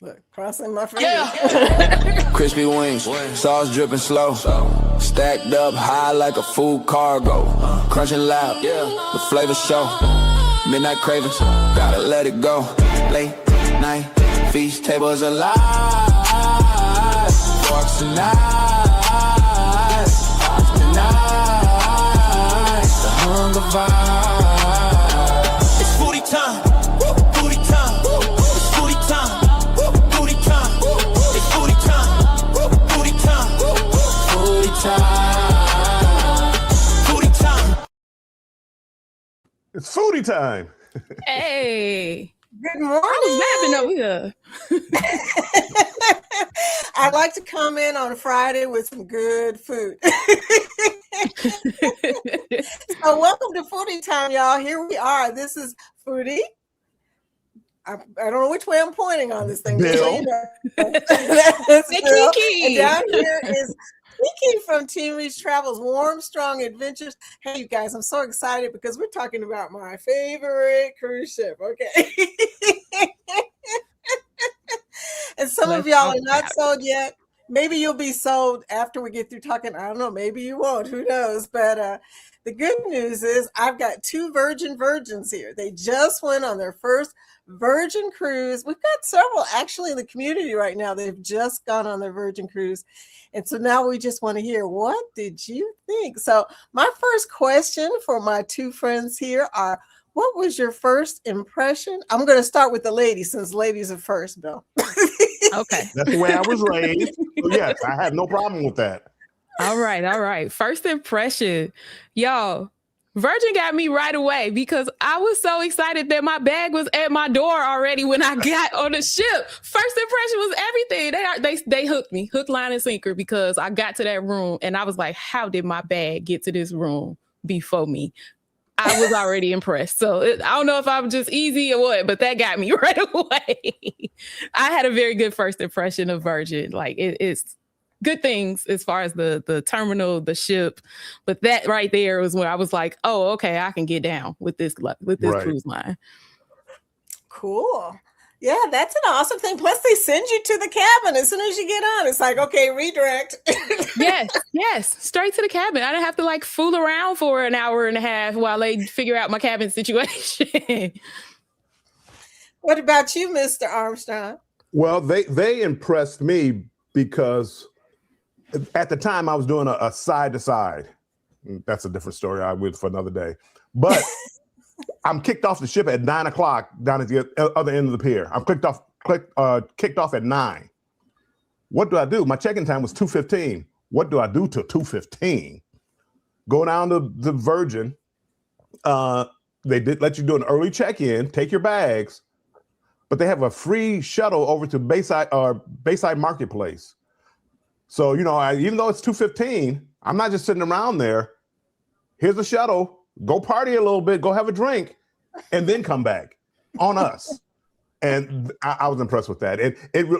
Look, crossing my fingers. Yeah. Crispy wings, sauce dripping slow. Stacked up high like a food cargo. Crunching loud, the flavor show. Midnight cravings, gotta let it go. Late night, feast tables alive. Forks and knives, tonight, the hunger vibe. It's foodie time, foodie time, it's foodie time, foodie time, it's foodie time, foodie time, foodie time, foodie time. It's foodie time. Hey. Good morning. I was laughing over here. I'd like to come in on Friday with some good food. So welcome to Foodie Time, y'all. Here we are. This is Foodie. I don't know which way I'm pointing on this thing. Bill. That's Bill. Kiki. And down here is Kiki from Team Reach Travels, Warm, Strong Adventures. Hey, you guys, I'm so excited because we're talking about my favorite cruise ship, okay? And some of y'all are not sold yet. Maybe you'll be sold after we get through talking. I don't know. Maybe you won't. Who knows? But the good news is I've got two virgins here. They just went on their first Virgin cruise. We've got several actually in the community right now. They've just gone on their Virgin cruise. And so now we just want to hear, what did you think? So my first question for my two friends here are, what was your first impression? I'm going to start with the ladies since ladies are first, Bill. Okay. That's the way I was raised. So yes, I have no problem with that. All right. First impression. Y'all, Virgin got me right away because I was so excited that my bag was at my door already when I got on the ship. First impression was everything. They hooked me, hook, line, and sinker, because I got to that room and I was like, how did my bag get to this room before me? I was already impressed. So I don't know if I'm just easy or what, but that got me right away. I had a very good first impression of Virgin. Like it's good things as far as the terminal, the ship, but that right there was when I was like, oh, okay, I can get down with this right. Cruise line. Cool. Yeah, that's an awesome thing. Plus, they send you to the cabin as soon as you get on. It's like, okay, redirect. Yes, straight to the cabin. I didn't have to like fool around for an hour and a half while they figure out my cabin situation. What about you, Mr. Armstrong? Well, they impressed me because at the time I was doing a side to side. That's a different story I would for another day. But I'm kicked off the ship at 9 o'clock down at the other end of the pier. I'm kicked off at 9. What do I do? My check-in time was 2:15. What do I do till 2:15? Go down to the Virgin. They did let you do an early check-in, take your bags, but they have a free shuttle over to Bayside Marketplace. So, even though it's 2:15, I'm not just sitting around there. Here's a shuttle. Go party a little bit, go have a drink, and then come back on us. And I was impressed with that.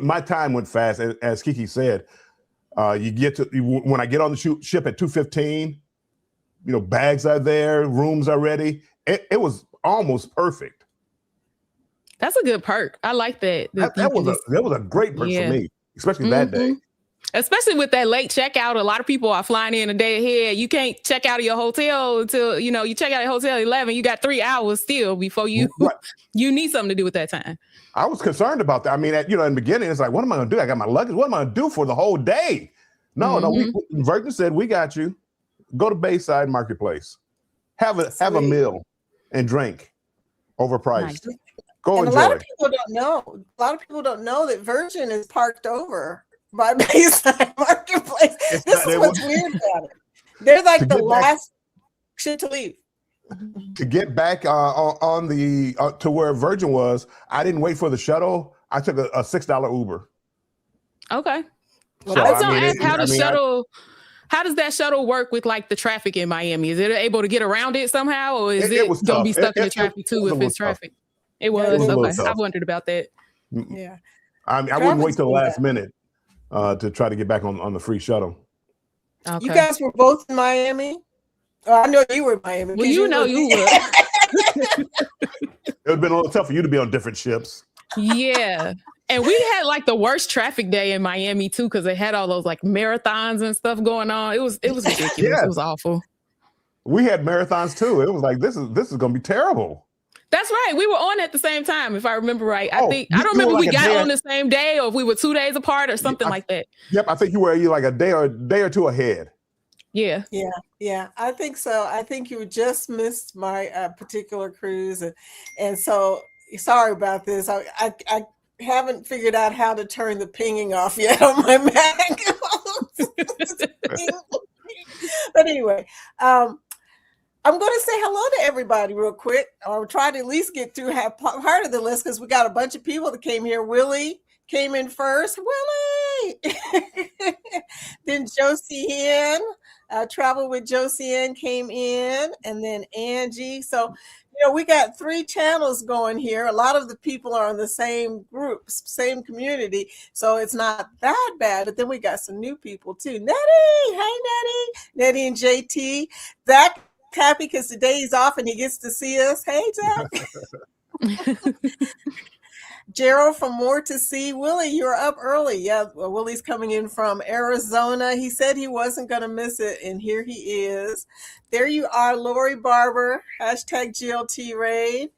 My time went fast. As Kiki said, when I get on the ship at 2:15, bags are there, rooms are ready. It was almost perfect. That's a good perk. I like that. That was a great perk for me, especially that day. Especially with that late checkout, a lot of people are flying in a day ahead. You can't check out of your hotel until, you check out of your hotel at 11. You got 3 hours still before you need something to do with that time. I was concerned about that. I mean, in the beginning, it's like, what am I going to do? I got my luggage. What am I going to do for the whole day? No, Virgin said, we got you. Go to Bayside Marketplace. Have a meal and drink. Overpriced. Nice. Go and enjoy. A lot of people don't know that Virgin is parked over by Bayside Marketplace. This is what's weird about it. They're like the last shit to leave. To get back on the to where Virgin was, I didn't wait for the shuttle. I took a $6 Uber. Okay. So, I was going to ask how does that shuttle work with like the traffic in Miami? Is it able to get around it somehow, or is it going to be stuck in the traffic too if it's traffic? It was. Okay. I wondered about that. Yeah. I wouldn't wait till the last minute to try to get back on the free shuttle. Okay. You guys were both in Miami? Oh, I know you were in Miami. Well, you would. It would have been a little tough for you to be on different ships. Yeah. And we had like the worst traffic day in Miami too, because they had all those like marathons and stuff going on. It was ridiculous. Yes. It was awful. We had marathons too. It was like this is gonna be terrible. That's right. We were on at the same time, if I remember right. I Oh, think I don't you were remember like we a got day- on the same day or if we were 2 days apart or something like that. Yep, I think you were like a day or two ahead. Yeah. Yeah, I think so. I think you just missed my particular cruise, and so sorry about this. I haven't figured out how to turn the pinging off yet on my Mac. But anyway, I'm going to say hello to everybody real quick. I'll try to at least get through part of the list because we got a bunch of people that came here. Willie came in first. Willie! Then Josie Ann, Travel with Josie Ann came in, and then Angie. So, we got 3 channels going here. A lot of the people are in the same groups, same community. So it's not that bad. But then we got some new people too. Nettie! Hey, Nettie! Nettie and JT. Zach happy because today he's off and he gets to see us. Hey, Zach. Gerald from More to See. Willie, you're up early. Yeah, well, Willie's coming in from Arizona. He said he wasn't going to miss it, and here he is. There you are, Lori Barber, #GLT Raid.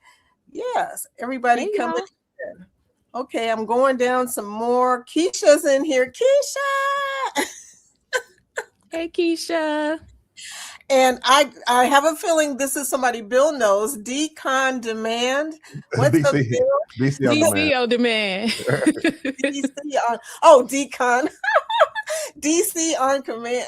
Yes, everybody Hey, coming y'all. in. Okay, I'm going down some more. Keisha's in here. Keisha! Hey, Keisha. And I have a feeling this is somebody Bill knows. Decon Demand. What's up, Bill? DC on demand. DC Decon. DC on command.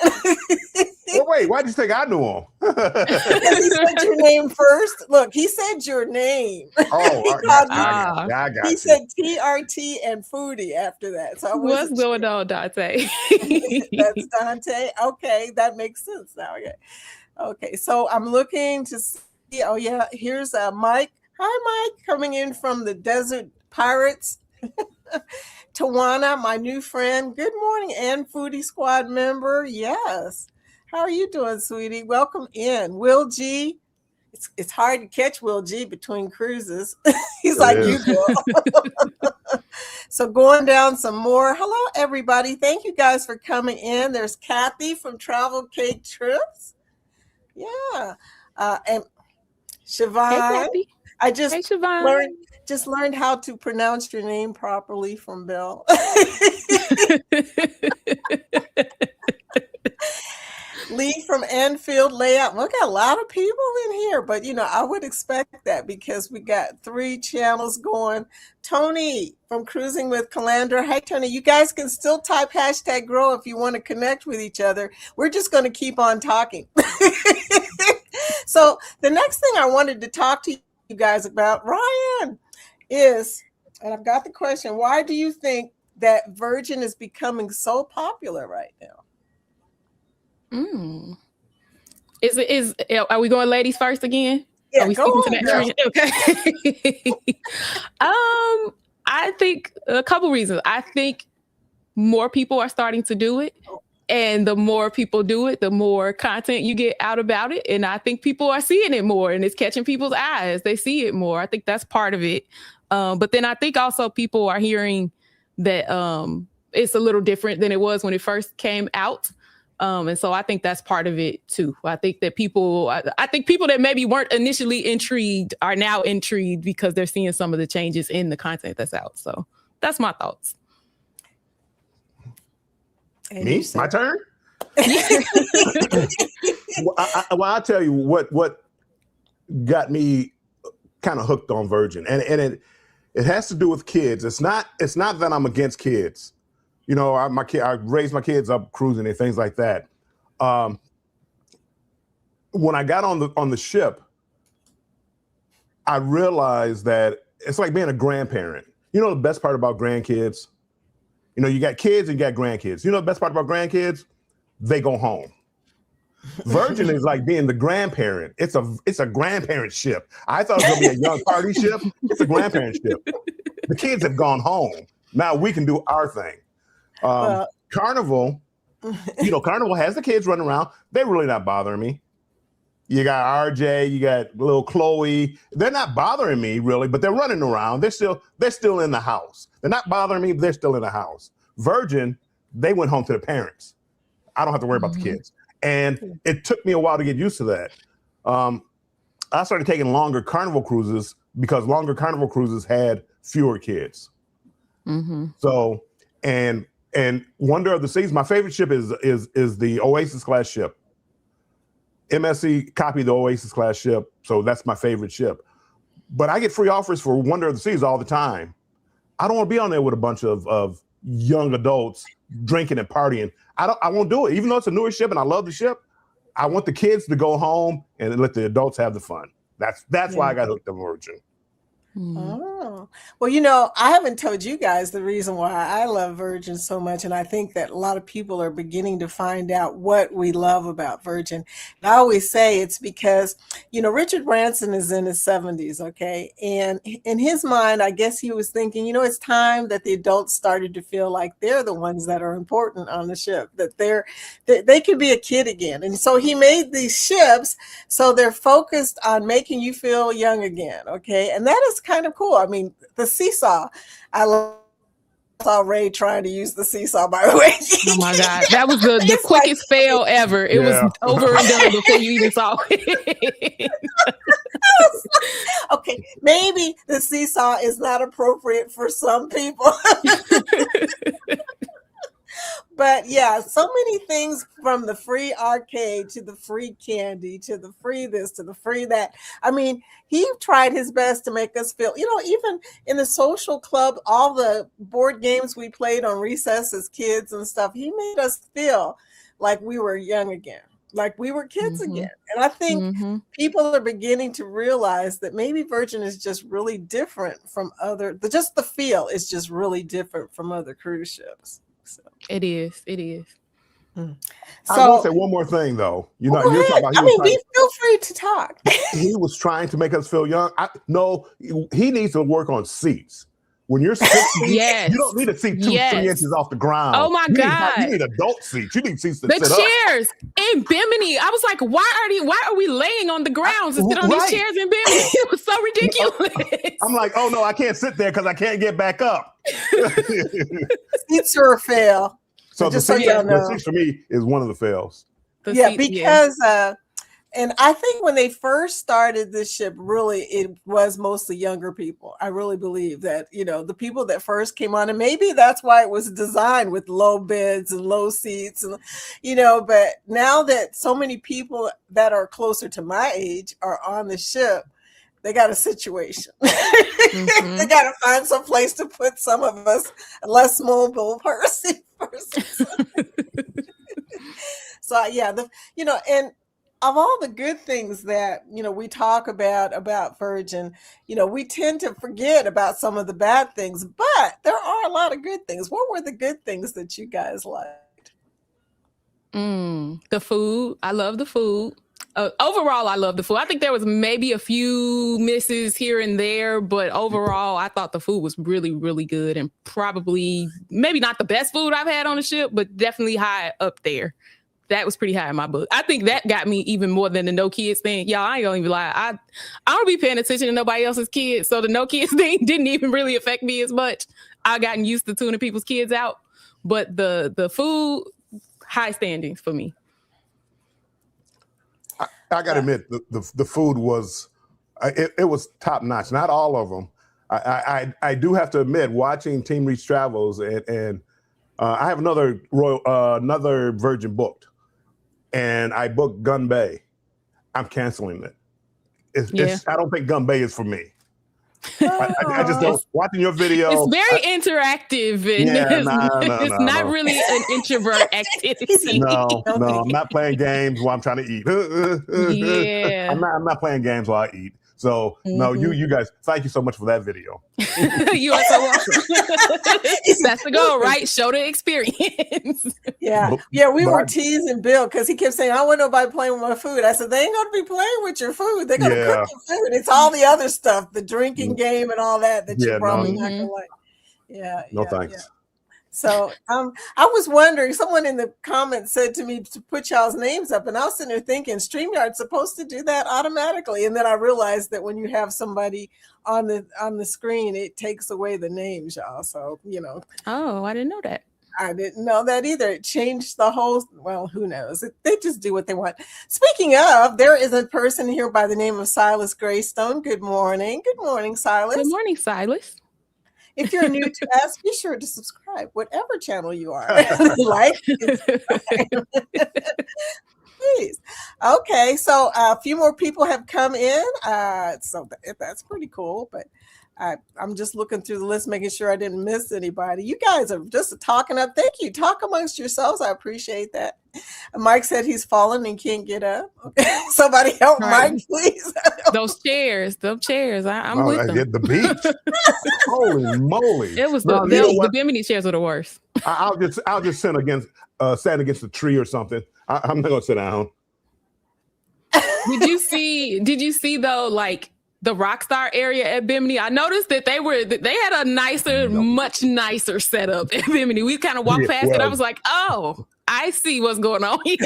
Well, wait, why'd you think I knew him? Because he said your name first. Look, he said your name. Oh, I got he you. said TRT and Foodie after that. So What's going on, Dante? That's Dante. Okay, that makes sense now. Okay, so I'm looking to see. Oh, yeah, here's Mike. Hi, Mike, coming in from the Desert Pirates. Tawana, my new friend. Good morning, and Foodie Squad member. Yes. How are you doing, sweetie? Welcome in. Will G. It's hard to catch Will G between cruises. He's like you, Bill. So going down some more. Hello, everybody. Thank you guys for coming in. There's Kathy from Travel Cake Trips. Yeah. And Siobhan. Hey, I just hey, Siobhan. learned how to pronounce your name properly from Bill. Lee from Anfield Layout. We got a lot of people in here, but I would expect that because we got 3 channels going. Tony from Cruising with Calandra. Hey, Tony, you guys can still type #grow if you want to connect with each other. We're just going to keep on talking. So the next thing I wanted to talk to you guys about, Ryan, is, and I've got the question, why do you think that Virgin is becoming so popular right now? Are we going ladies first again? Yeah, Are we sticking to that trend? Okay. I think a couple reasons. I think more people are starting to do it. And the more people do it, the more content you get out about it. And I think people are seeing it more and it's catching people's eyes. They see it more. I think that's part of it. But then I think also people are hearing that it's a little different than it was when it first came out. And so I think that's part of it too. I think people that maybe weren't initially intrigued are now intrigued because they're seeing some of the changes in the content that's out. So that's my thoughts. And Me? My turn? I'll tell you what got me kind of hooked on Virgin. And it has to do with kids. It's not that I'm against kids. I raised my kids up cruising and things like that. When I got on the ship, I realized that it's like being a grandparent. The best part about grandkids? You got kids and you got grandkids. The best part about grandkids? They go home. Virgin is like being the grandparent. It's a grandparent ship. I thought it was gonna be a young party ship. It's a grandparent ship. The kids have gone home. Now we can do our thing. Carnival, Carnival has the kids running around. They're really not bothering me. You got RJ, you got little Chloe. They're not bothering me really, but they're running around. They're still in the house. They're not bothering me, but they're still in the house. Virgin, they went home to the parents. I don't have to worry about the kids. And it took me a while to get used to that. I started taking longer Carnival cruises because longer Carnival cruises had fewer kids. So, and Wonder of the Seas, my favorite ship is the Oasis class ship. MSC copied the Oasis class ship, so that's my favorite ship. But I get free offers for Wonder of the Seas all the time. I don't want to be on there with a bunch of young adults drinking and partying. I won't do it. Even though it's a newer ship and I love the ship, I want the kids to go home and let the adults have the fun. That's why I got hooked on Virgin. Oh, well, I haven't told you guys the reason why I love Virgin so much. And I think that a lot of people are beginning to find out what we love about Virgin. And I always say it's because, Richard Branson is in his 70s, okay? And in his mind, I guess he was thinking, it's time that the adults started to feel like they're the ones that are important on the ship, that they could be a kid again. And so he made these ships so they're focused on making you feel young again, okay? And that is kind of cool. I mean, the seesaw, I saw Ray trying to use the seesaw, by the way. Oh my God. That was the quickest fail ever. It was over and done before you even saw it. Okay, maybe the seesaw is not appropriate for some people. But yeah, so many things, from the free arcade to the free candy to the free this to the free that. I mean, he tried his best to make us feel, even in the social club, all the board games we played on recess as kids and stuff, he made us feel like we were young again, like we were kids again. And I think people are beginning to realize that maybe Virgin is just really different from just the feel is just really different from other cruise ships. So. It is. So, I will say one more thing, though. You're talking about. Feel free to talk. He was trying to make us feel young. No, he needs to work on seats. When you're sitting, you don't need a seat 3 inches off the ground. Oh my God! You need adult seats. You need seats to sit up. The chairs in Bimini. I was like, why are we laying on the ground to sit on these chairs in Bimini? It was so ridiculous. I'm like, oh no, I can't sit there because I can't get back up. Seats are a fail. So the seats for me is one of the fails. Because and I think when they first started this ship, really, it was mostly younger people. I really believe that, the people that first came on, and maybe that's why it was designed with low beds and low seats, and, but now that so many people that are closer to my age are on the ship, they got a situation. They got to find some place to put some of us less mobile persons. So, and of all the good things that, we talk about Virgin, we tend to forget about some of the bad things, but there are a lot of good things. What were the good things that you guys liked? The food. I love the food. Overall, I love the food. I think there was maybe a few misses here and there, but overall, I thought the food was really, really good, and probably maybe not the best food I've had on the ship, but definitely high up there. That was pretty high in my book. I think that got me even more than the no kids thing. Y'all, I ain't gonna even lie. I don't be paying attention to nobody else's kids, so the no kids thing didn't even really affect me as much. I gotten used to tuning people's kids out, but the food, high standings for me. I gotta admit, the food was it was top notch. Not all of them. I do have to admit, watching Team Reach Travels and I have another Virgin booked. And I booked Gun Bay. I'm canceling it. I don't think Gun Bay is for me. I just don't. Watching your video, it's very interactive, and it's not really an introvert activity. No, I'm not playing games while I'm trying to eat. I'm not playing games while I eat. So no, you guys, thank you so much for that video. You are so welcome. That's the goal, right? Show the experience. We were teasing Bill because he kept saying, "I don't want nobody playing with my food." I said, "They ain't gonna be playing with your food. They're gonna cook your food. It's all the other stuff, the drinking game and all that you probably not gonna like." No thanks. So I was wondering, someone in the comments said to me to put y'all's names up, and I was sitting there thinking StreamYard's supposed to do that automatically. And then I realized that when you have somebody on the screen, it takes away the names, y'all. So, Oh, I didn't know that. I didn't know that either. It changed the whole, well, who knows? They just do what they want. Speaking of, there is a person here by the name of Silas Greystone. Good morning. Good morning, Silas. Good morning, Silas. If you're new to us, be sure to subscribe, whatever channel you are. Like, please. Okay, so a few more people have come in. So that's pretty cool. But I'm just looking through the list, making sure I didn't miss anybody. You guys are just talking up. Thank you. Talk amongst yourselves. I appreciate that. Mike said he's fallen and can't get up. Okay. Somebody help Mike, please. Those chairs. I'm with them. The beach. Holy moly! It was the Bimini chairs were the worst. I'll just stand against a tree or something. I'm not gonna sit down. Did you see though, like the Rockstar area at Bimini? I noticed that they had a nicer, much nicer setup at Bimini. We kind of walked past it. I was like, oh, I see what's going on here.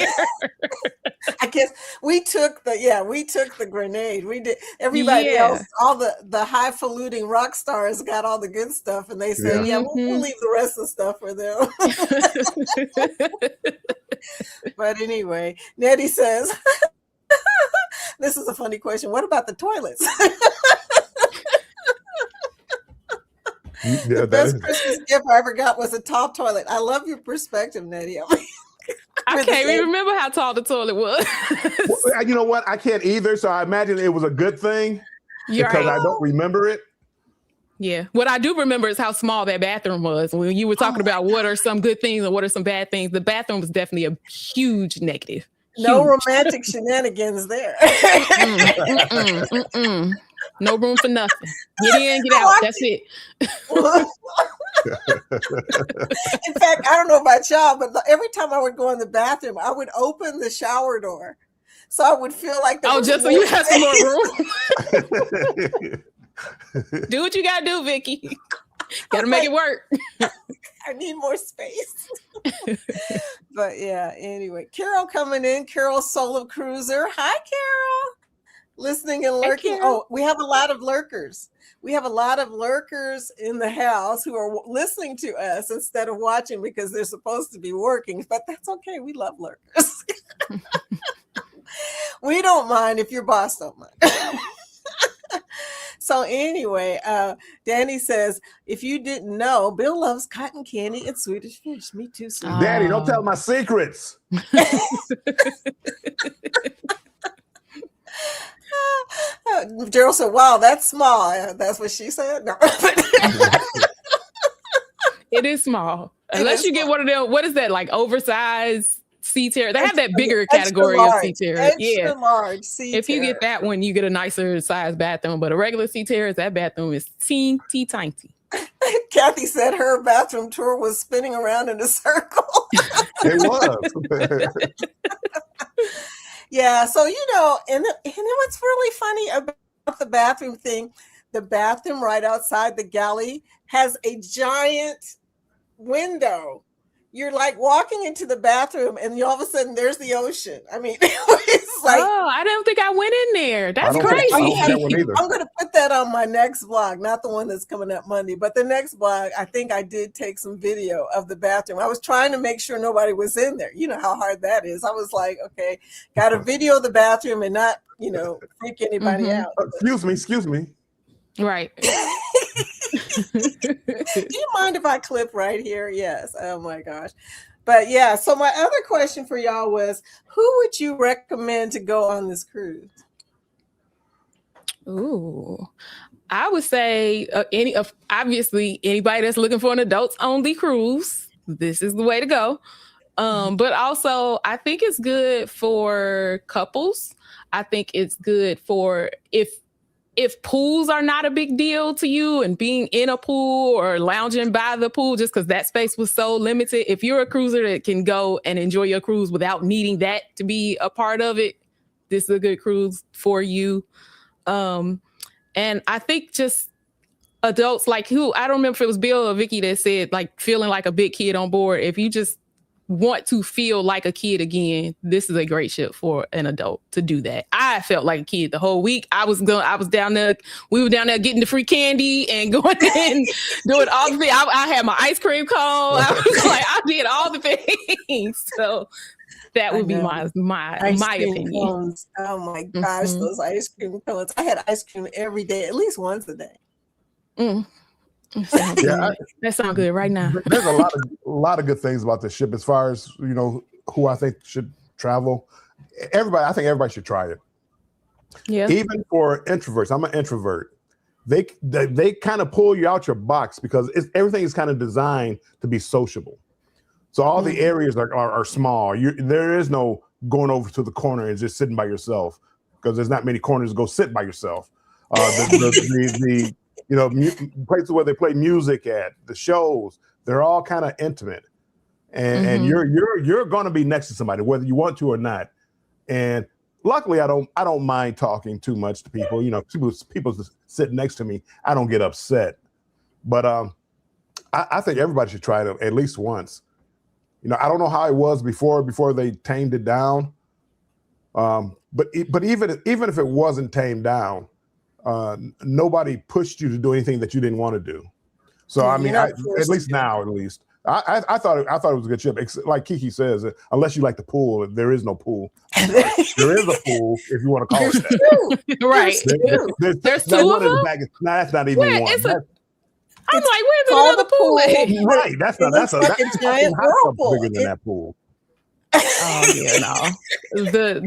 I guess we took the grenade. We did. Everybody else, all the highfalutin rock stars got all the good stuff, and they said, we'll leave the rest of the stuff for them. But anyway, Nettie says, this is a funny question. What about the toilets? The best Christmas gift I ever got was a tall toilet. I love your perspective, Nettie. I can't even remember how tall the toilet was. Well, you know what? I can't either. So I imagine it was a good thing because I don't remember it. Yeah. What I do remember is how small that bathroom was. When you were talking about what are some good things and what are some bad things, the bathroom was definitely a huge negative. No romantic shenanigans there. No room for nothing. Get in, get out. That's it. In fact, I don't know about y'all, but every time I would go in the bathroom, I would open the shower door. So I would feel like just so you have some more room. Do what you gotta do, Vicky. Gotta make it work. I need more space. But yeah, anyway. Carol coming in. Carol Solo Cruiser. Hi, Carol. Listening and lurking. Oh, we have a lot of lurkers. We have a lot of lurkers in the house who are listening to us instead of watching because they're supposed to be working. But that's okay. We love lurkers. We don't mind if your boss don't mind. So anyway, Danny says, if you didn't know, Bill loves cotton candy and Swedish fish. Me too, sweetie. Daddy, don't tell my secrets. Gerald said, wow, that's small. That's what she said? No. It is small. Unless you get one of them, what is that, like oversized C tier? They have that bigger category of C tier. Extra large C tier. If you get that one, you get a nicer size bathroom. But a regular C tier, that bathroom is teeny tiny. Kathy said her bathroom tour was spinning around in a circle. It was. Yeah, so and what's really funny about the bathroom thing, the bathroom right outside the galley has a giant window. You're like walking into the bathroom and all of a sudden there's the ocean. I mean, it's like, oh, I don't think I went in there. That's crazy. I'm going to put that on my next vlog, not the one that's coming up Monday, but the next vlog. I think I did take some video of the bathroom. I was trying to make sure nobody was in there. You know how hard that is. I was like, okay, got to video the bathroom and not, freak anybody out. Excuse me. Right. Do you mind if I clip right here? Yes. Oh my gosh. But yeah, so my other question for y'all was, who would you recommend to go on this cruise? Ooh, I would say obviously anybody that's looking for an adults only cruise, this is the way to go. But also I think it's good for couples. I think it's good for if pools are not a big deal to you and being in a pool or lounging by the pool, just because that space was so limited. If you're a cruiser that can go and enjoy your cruise without needing that to be a part of it, this is a good cruise for you. And I think just adults like who, I don't remember if it was Bill or Vicky that said like feeling like a big kid on board. If you just want to feel like a kid again, this is a great ship for an adult to do that. I felt like a kid the whole week. I was down there. We were down there getting the free candy and going and doing all the things. I had my ice cream cone. I was like, I did all the things. So that would be my opinion. Cones. Oh my gosh, those ice cream cones! I had ice cream every day, at least once a day. That sounds good right now. There's a lot of good things about this ship as far as, you know, who I think should travel. I think everybody should try it. Yeah. Even for introverts. I'm an introvert. They kind of pull you out your box because everything is kind of designed to be sociable. So all the areas are small. There is no going over to the corner and just sitting by yourself because there's not many corners to go sit by yourself. Places where they play music at, the shows, they're all kind of intimate, and you're going to be next to somebody whether you want to or not. And luckily, I don't mind talking too much to people. You know, people sit next to me, I don't get upset. But I think everybody should try it at least once. You know, I don't know how it was before they tamed it down. But even if it wasn't tamed down, nobody pushed you to do anything that you didn't want to do. So I mean, at least now, I thought it was a good ship. Like Kiki says, unless you like the pool, there is no pool. There is a pool if you want to call it that. Right. There's two of them. That's not even one. I'm like, where's another pool at? Right. That's a giant whirlpool. Bigger than that pool. Oh yeah, no.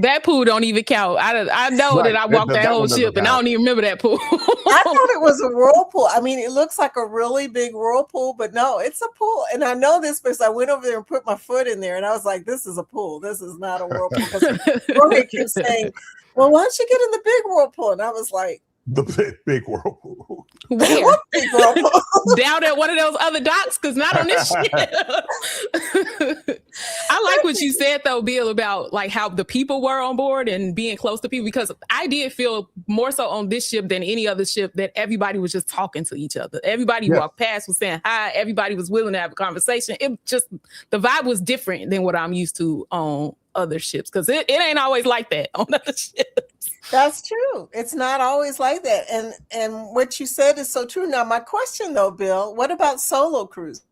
That pool don't even count. I know that I walked that whole ship and I don't even remember that pool. I thought it was a whirlpool. I mean, it looks like a really big whirlpool, but no, it's a pool. And I know this because I went over there and put my foot in there and I was like, this is a pool. This is not a whirlpool. Because Jorge keeps saying, well, why don't you get in the big whirlpool? And I was like, the big whirlpool. Where? What big whirlpool? Down at one of those other docks? Because not on this ship. I like what you said though, Bill, about like how the people were on board and being close to people, because I did feel more so on this ship than any other ship that everybody was just talking to each other. Everybody walked past was saying hi. Everybody was willing to have a conversation. It just, the vibe was different than what I'm used to on other ships, because it ain't always like that on other ships. That's true. It's not always like that. And what you said is so true. Now, my question though, Bill, what about solo cruises?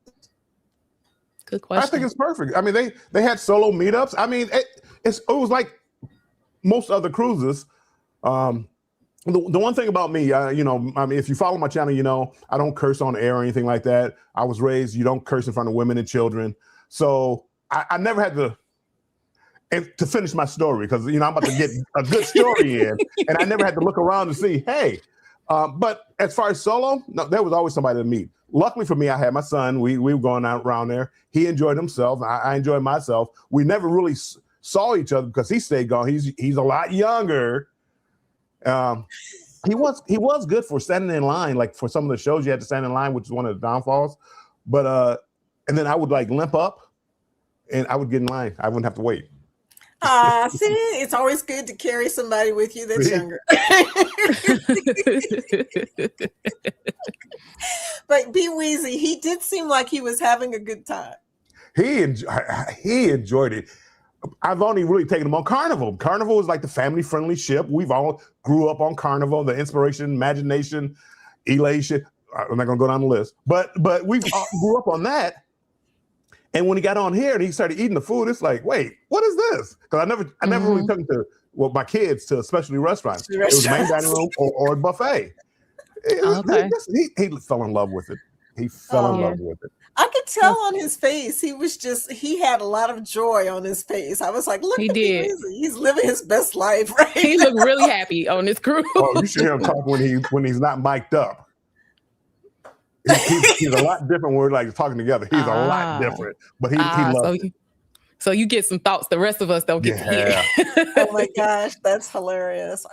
Good question. I think it's perfect. I mean, they had solo meetups. I mean, it was like most other cruises. The one thing about me, I mean, if you follow my channel, you know, I don't curse on air or anything like that. I was raised, you don't curse in front of women and children. So I never had to finish my story, because, you know, I'm about to get a good story in, and I never had to look around to see, hey. But as far as solo, no, there was always somebody to meet. Luckily for me, I had my son. We were going out around there. He enjoyed himself. I enjoyed myself. We never really saw each other because he stayed gone. He's a lot younger. He was good for standing in line, like for some of the shows you had to stand in line, which is one of the downfalls. But and then I would like limp up, and I would get in line. I wouldn't have to wait. See, it's always good to carry somebody with you that's younger. But B. Weezy, he did seem like he was having a good time. He enjoyed it. I've only really taken him on Carnival. Carnival is like the family-friendly ship. We've all grew up on Carnival, the inspiration, imagination, elation. I'm not going to go down the list. But we all grew up on that. And when he got on here and he started eating the food, it's like, wait, what is this? Because I never really took him to, well, my kids to specialty restaurants. It was main dining room or a buffet. He fell in love with it. He fell in love with it. I could tell on his face. He had a lot of joy on his face. I was like, look at him. He's living his best life, right? He looked really happy on this cruise. Oh, you should hear him talk when he's not mic'd up. He's a lot different when we're like talking together. He's a lot different, but he loves it. So you get some thoughts the rest of us don't get to hear. Oh my gosh, that's hilarious.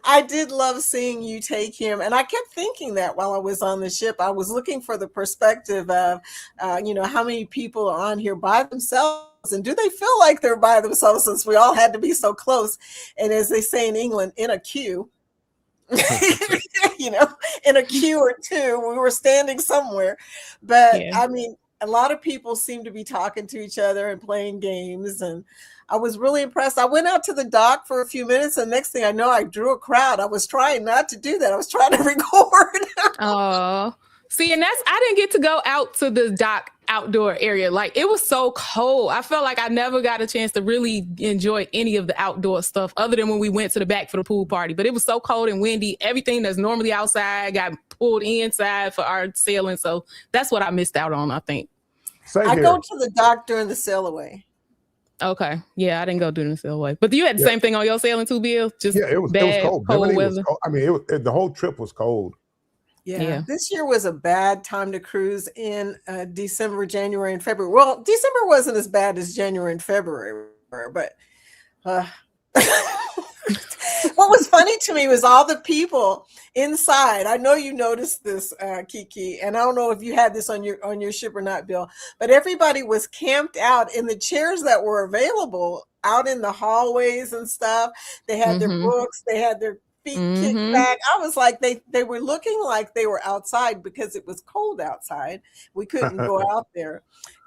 I did love seeing you take him. And I kept thinking that while I was on the ship, I was looking for the perspective of, how many people are on here by themselves, and do they feel like they're by themselves, since we all had to be so close. And as they say in England, in a queue. you know, in a queue or two. We were standing somewhere. But Yeah. I mean, a lot of people seem to be talking to each other and playing games. And I was really impressed. I went out to the dock for a few minutes, and next thing I know, I drew a crowd. I was trying not to do that. I was trying to record. Oh, see, and I didn't get to go out to the dock outdoor area. Like, it was so cold. I felt like I never got a chance to really enjoy any of the outdoor stuff other than when we went to the back for the pool party. But it was so cold and windy. Everything that's normally outside got pulled inside for our sailing. So that's what I missed out on, I think. Same I here. go to the dock during the sail away. Okay. Yeah, I didn't go during the sail away. But you had the same thing on your sailing too, Bill? Just it was cold. cold Bimini weather. was cold. I mean, the whole trip was cold. Yeah. This year was a bad time to cruise in December, January, and February. Well, December wasn't as bad as January and February were, but what was funny to me was all the people inside. I know you noticed this, Kiki, and I don't know if you had this on your ship or not, Bill, but everybody was camped out in the chairs that were available out in the hallways and stuff. They had their books, they had their feet kicked back. I was like, they were looking like they were outside because it was cold outside. We couldn't go out there,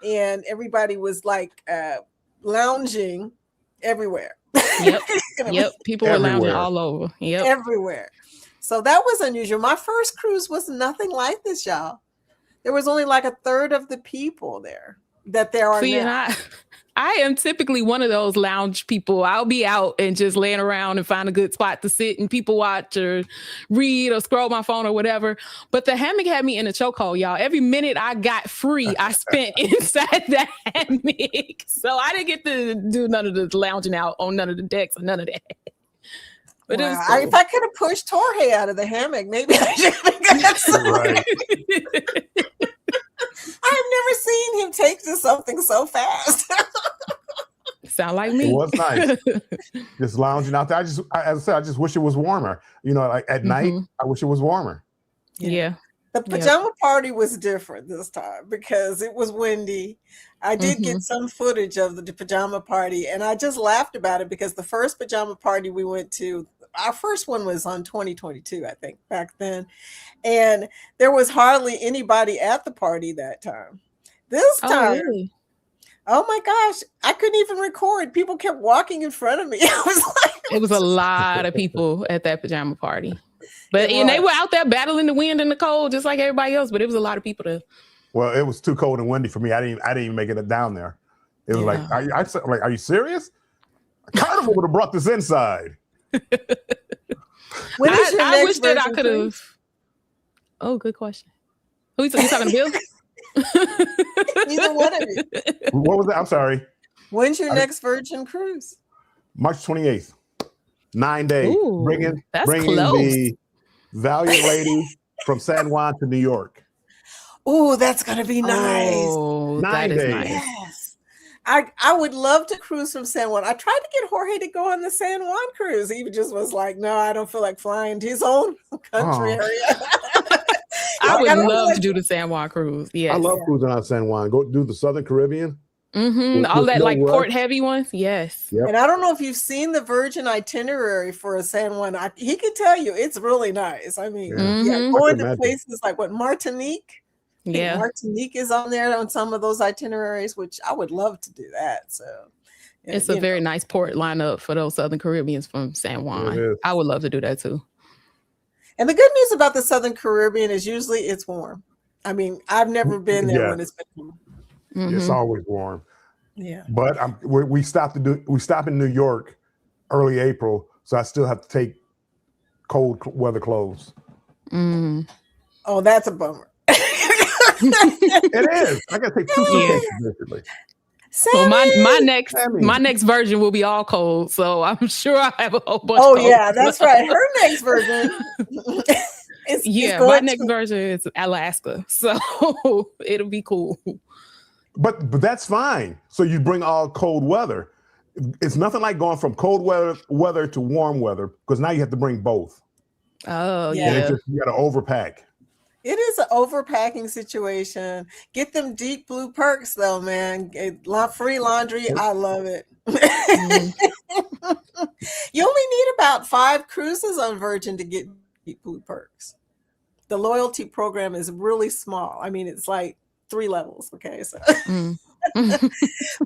and everybody was like lounging everywhere. Yep. People were lounging all over. Yep. Everywhere. So that was unusual. My first cruise was nothing like this, y'all. There was only like a third of the people there that there are now. And I am typically one of those lounge people. I'll be out and just laying around and find a good spot to sit and people watch or read or scroll my phone or whatever. But the hammock had me in a chokehold, y'all. Every minute I got free, I spent inside that hammock. So I didn't get to do none of the lounging out on none of the decks or none of that. But wow. it was cool. If I could have pushed Jorge out of the hammock, maybe I should have got some. Right. I've never seen him take to something so fast. Sound like me. It was nice. Just lounging out there. As I said, I just wish it was warmer. You know, like at night, I wish it was warmer. Yeah. The pajama party was different this time because it was windy. I did get some footage of the pajama party, and I just laughed about it because the first pajama party we went to, our first one was on 2022, I think, back then. And there was hardly anybody at the party that time. This time, really? oh my gosh, I couldn't even record. People kept walking in front of me. I was like, it was a lot of people at that pajama party. But and they were out there battling the wind and the cold just like everybody else, but it was a lot of people there. Well, it was too cold and windy for me. I didn't even make it down there. It was like, are you serious? Carnival would have brought this inside. I wish that I could have. Oh, good question. Who you talking to, Bill? Neither one of you. What was that? I'm sorry. When's your next Virgin cruise? March 28th. 9 days. Ooh, bringing close. The Valiant Lady from San Juan to New York. Oh, that's gonna be nice. Oh, 9 days. Nice. Yes. I would love to cruise from San Juan. I tried to get Jorge to go on the San Juan cruise. He just was like, no, I don't feel like flying to his own country area. I would love to do the San Juan cruise. Yes. I love cruising out San Juan. Go do the Southern Caribbean. All that like port heavy ones. Yes. Yep. And I don't know if you've seen the Virgin itinerary for a San Juan. He could tell you it's really nice. I mean, going to places like Martinique. Yeah. Martinique is on there on some of those itineraries, which I would love to do that. So it's a very nice port lineup for those Southern Caribbeans from San Juan. I would love to do that too. And the good news about the Southern Caribbean is usually it's warm. I mean, I've never been there when it's been warm. It's always warm. Yeah. But we stop in New York early April, so I still have to take cold weather clothes. Oh, that's a bummer. It is. I gotta take 2 suitcases basically. Well, my next version will be all cold, so I'm sure I have a whole bunch. Oh yeah, that's right. Her next version. My next version is Alaska, so it'll be cool. But that's fine. So you bring all cold weather. It's nothing like going from cold weather to warm weather because now you have to bring both. Oh yeah. You got to overpack. It is an overpacking situation. Get them deep blue perks though, man. Free laundry. I love it. You only need about 5 cruises on Virgin to get Blue Perks. The loyalty program is really small. I mean, it's like 3 levels. Okay, so Mm.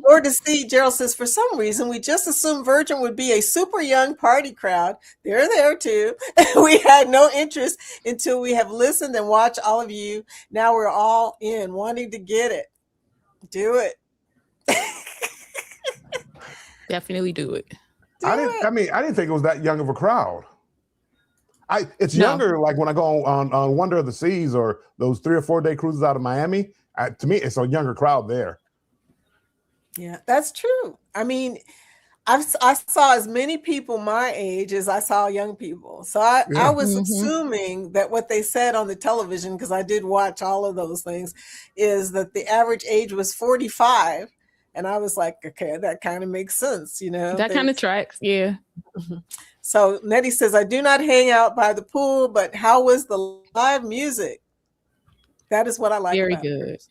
or to see, Gerald says, for some reason, we just assumed Virgin would be a super young party crowd. They're there too. We had no interest until we have listened and watched all of you. Now we're all in, wanting to get it. Do it. Definitely do it. I didn't think it was that young of a crowd. It's No. younger, like when I go on Wonder of the Seas or those 3 or 4 day cruises out of Miami. To me, it's a younger crowd there. Yeah, that's true. I mean, I saw as many people my age as I saw young people. So I was assuming that what they said on the television, because I did watch all of those things, is that the average age was 45. And I was like, okay, that kind of makes sense, you know. That kind of tracks, yeah. So Nettie says, I do not hang out by the pool, but how was the live music? That is what I like. Very about good. it.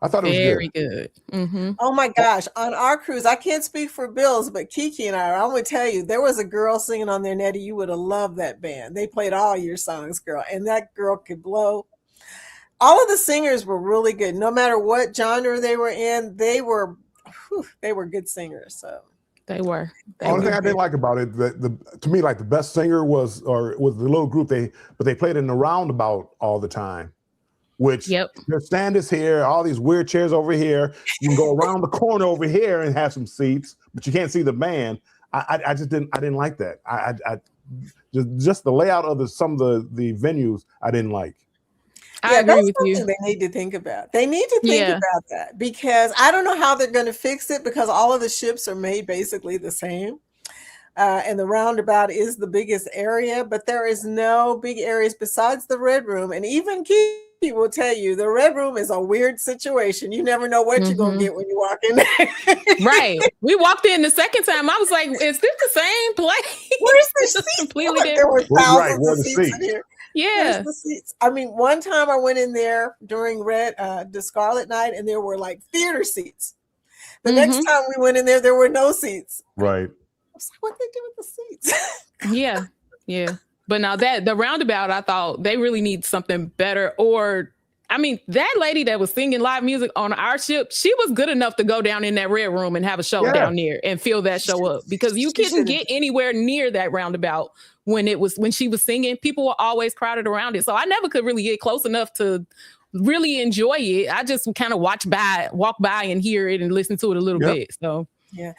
I thought it was very good. Mm-hmm. Oh my gosh. On our cruise, I can't speak for Bill's, but Kiki and I'm going to tell you, there was a girl singing on there, Nettie. You would have loved that band. They played all your songs, girl. And that girl could blow. All of the singers were really good. No matter what genre they were in, they were good singers. So They were. The only thing I didn't like about it, to me, like the best singer was the little group but they played in the roundabout all the time. Which their stand is here, all these weird chairs over here. You can go around the corner over here and have some seats, but you can't see the band. I didn't like that. I just the layout of some of the venues I didn't like. I agree with you. They need to think about. They need to think about that, because I don't know how they're going to fix it, because all of the ships are made basically the same. And the roundabout is the biggest area, but there is no big areas besides the Red Room. And even Kiki will tell you the Red Room is a weird situation. You never know what you're going to get when you walk in there. Right. We walked in the second time. I was like, is this the same place? Where's the seats? Completely different. There were thousands of seats in here. Yeah. Where's the seats? I mean, one time I went in there during the Scarlet Night, and there were like theater seats. The next time we went in there were no seats. Right. I was like, what they do with the seats? Yeah. But now the roundabout, I thought they really need something better. Or, I mean, that lady that was singing live music on our ship, she was good enough to go down in that Red Room and have a show down there and fill that show up, because you couldn't get anywhere near that roundabout when she was singing. People were always crowded around it. So I never could really get close enough to really enjoy it. I just kind of walk by and hear it and listen to it a little bit. So yeah.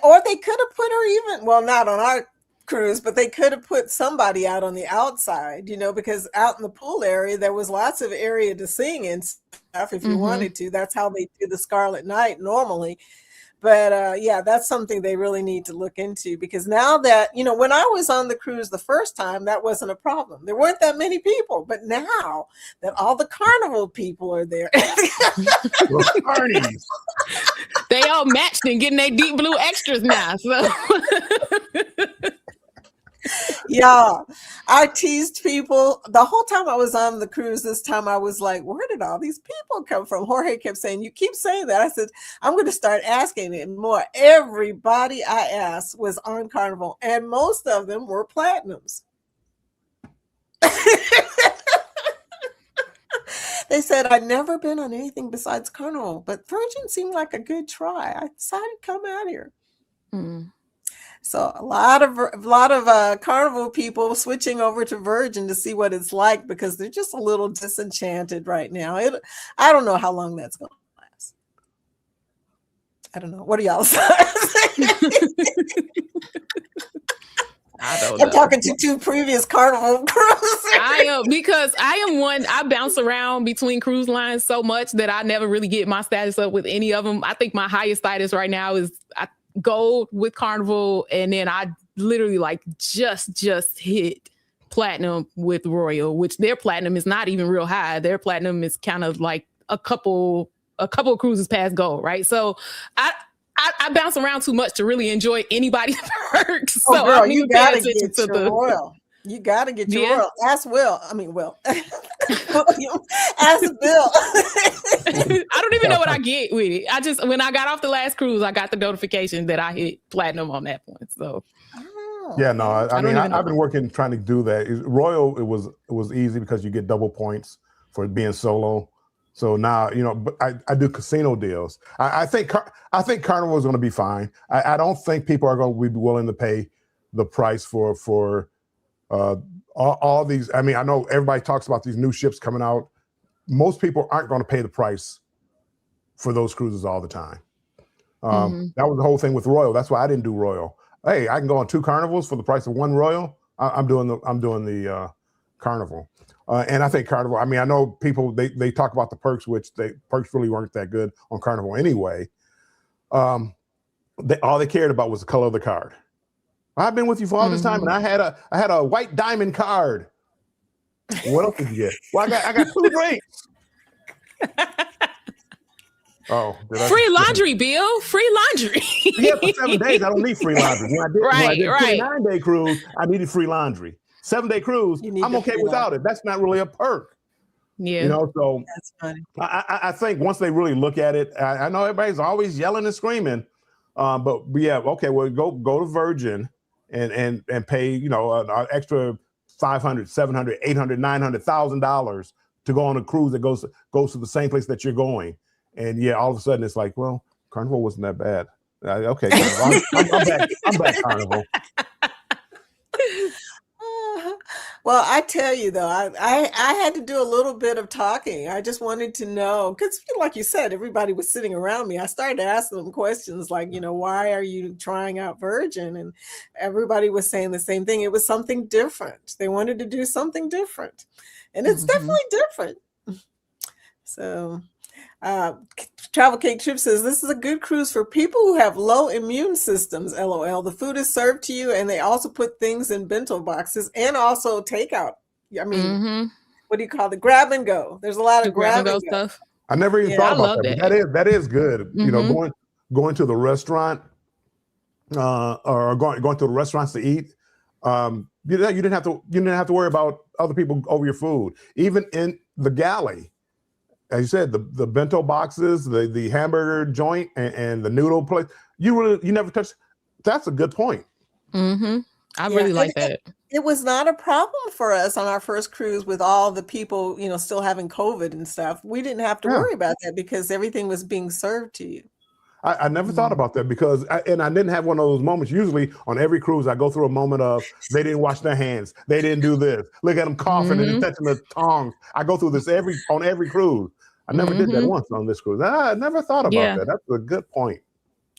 Or they could have put her not on our cruise, but they could have put somebody out on the outside, because out in the pool area, there was lots of area to sing and stuff if you wanted to. That's how they do the Scarlet Night normally. But that's something they really need to look into, because now that, when I was on the cruise the first time, that wasn't a problem. There weren't that many people. But now that all the Carnival people are there, they all matched and getting their deep blue extras now. So. Yeah, I teased people the whole time I was on the cruise. This time I was like, where did all these people come from? Jorge kept saying, you keep saying that. I said, I'm going to start asking it more. Everybody I asked was on Carnival, and most of them were platinums. They said, I'd never been on anything besides Carnival, but Virgin seemed like a good try. I decided to come out here. So a lot of Carnival people switching over to Virgin to see what it's like, because they're just a little disenchanted right now. I don't know how long that's going to last. I don't know. What are y'all saying? I don't know. I'm talking to 2 previous Carnival cruises. I bounce around between cruise lines so much that I never really get my status up with any of them. I think my highest status right now is gold with Carnival, and then I literally just hit platinum with Royal, which their platinum is not even real high. Their platinum is kind of like a couple of cruises past gold, right? So I bounce around too much to really enjoy anybody's perks. So girl, I need you to pay gotta attention get to your the Royal. You got to get your Royal. Ask Will. Ask Bill. I don't even know what I get with it. When I got off the last cruise, I got the notification that I hit platinum on that point. So Oh, Yeah, no, okay. I mean, don't even know. I've been working trying to do that. Royal, it was easy because you get double points for being solo. So now, but I do casino deals. I think Carnival is going to be fine. I don't think people are going to be willing to pay the price for all these. I mean, I know everybody talks about these new ships coming out. Most people aren't going to pay the price for those cruises all the time. That was the whole thing with Royal. That's why I didn't do Royal. Hey, I can go on 2 Carnivals for the price of 1 Royal. I'm doing the Carnival, and I think Carnival. I mean, I know people they talk about the perks, which perks really weren't that good on Carnival anyway. All they cared about was the color of the card. I've been with you for all this time, and I had a white diamond card. What else did you get? Well, I got 2 drinks. Oh, free laundry, Bill. Free laundry. Yeah, for 7 days, I don't need free laundry. When I did 29-day cruise, I needed free laundry. 7-day cruise, I'm okay without it. That's not really a perk. Yeah. So That's funny. I think once they really look at it, I know everybody's always yelling and screaming, but yeah, okay, well, go to Virgin and pay, an extra $500, $700, $800, $900, $1,000 to go on a cruise that goes to the same place that you're going. And yeah, all of a sudden it's like, well, Carnival wasn't that bad. Okay, Carnival. I'm back, Carnival. Well, I tell you though, I had to do a little bit of talking. I just wanted to know, because like you said, everybody was sitting around me. I started asking them questions like, why are you trying out Virgin? And everybody was saying the same thing. It was something different. They wanted to do something different. And it's definitely different. So Travel Cake Trip says, this is a good cruise for people who have low immune systems, LOL. The food is served to you, and they also put things in bento boxes and also takeout. I mean, what do you call it? Grab and go. There's a lot of grab and go stuff. I never even thought about that. But that is good. Going to the restaurant or going to the restaurants to eat. You didn't have to worry about other people over your food. Even in the galley. As you said, the bento boxes, the hamburger joint, and the noodle place, you never touched. That's a good point. I really like that. It was not a problem for us on our first cruise with all the people, still having COVID and stuff. We didn't have to worry about that because everything was being served to you. I never thought about that because I didn't have one of those moments. Usually on every cruise, I go through a moment of they didn't wash their hands, they didn't do this. Look at them coughing and touching the tongs. I go through this on every cruise. I never did that once on this cruise. I never thought about that. That's a good point.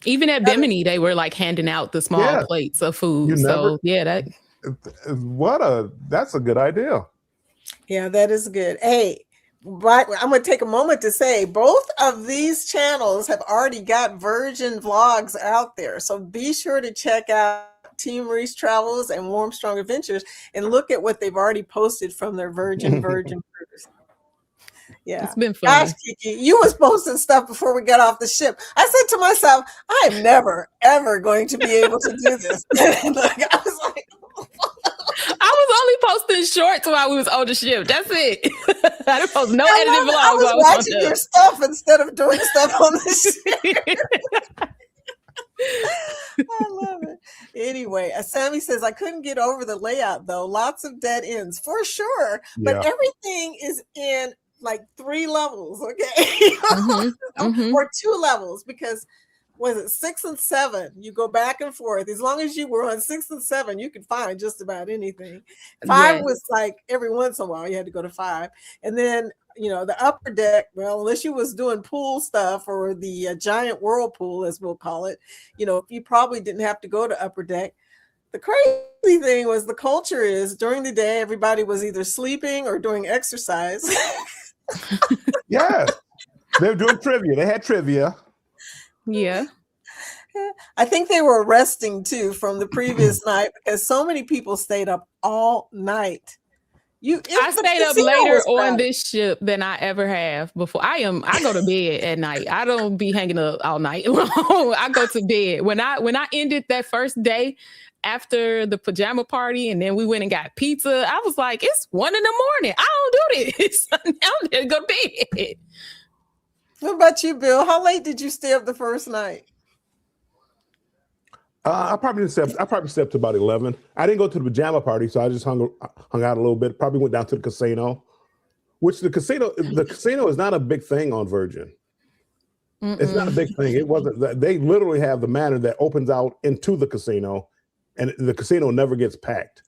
Even at Bimini, they were like handing out the small plates of food. That's a good idea. Yeah, that is good. Hey, but I'm going to take a moment to say both of these channels have already got Virgin vlogs out there. So be sure to check out Team Maurice Travels and Warm Strong Adventures and look at what they've already posted from their Virgin cruise. Yeah, it's been fun. Gosh, Kiki, you was posting stuff before we got off the ship. I said to myself, I'm never, ever going to be able to do this. I was like, I was only posting shorts while we was on the ship. That's it. I didn't post no edited vlogs. I was watching your stuff instead of doing stuff on the ship. I love it. Anyway, Sammy says, I couldn't get over the layout though. Lots of dead ends for sure. But everything is in like 3 levels, okay? Or 2 levels, because was it 6 and 7? You go back and forth. As long as you were on 6 and 7, you could find just about anything. 5 was like every once in a while you had to go to 5. And then, the upper deck, well, unless you was doing pool stuff or the giant whirlpool, as we'll call it, you probably didn't have to go to upper deck. The crazy thing was the culture is during the day, everybody was either sleeping or doing exercise. Yeah, they were doing trivia. They had trivia. Yeah. I think they were resting too from the previous night because so many people stayed up all night. I stayed up later on this ship than I ever have before. I go to bed at night. I don't be hanging up all night long. I go to bed. When I ended that first day after the pajama party and then we went and got pizza, I was like, it's 1 a.m. I don't do this. I'm gonna go to bed. What about you, Bill? How late did you stay up the first night? I probably slept to about 11. I didn't go to the pajama party, so I just hung out a little bit. Probably went down to the casino, which the casino is not a big thing on Virgin. It's not a big thing. It wasn't. They literally have the manor that opens out into the casino, and the casino never gets packed.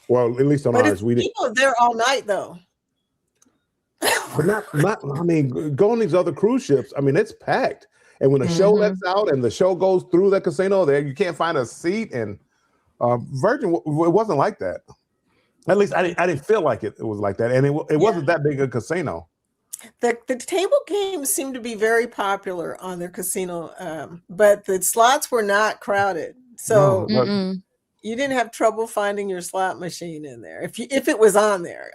Well, at least on ours, we didn't. People are there all night though. But not. I mean, go on these other cruise ships. I mean, it's packed. And when the show lets out and the show goes through the casino, there you can't find a seat. And Virgin, it wasn't like that. At least I didn't feel like it was like that. And it wasn't that big a casino. The table games seem to be very popular on their casino, but the slots were not crowded. So you didn't have trouble finding your slot machine in there. If it was on there,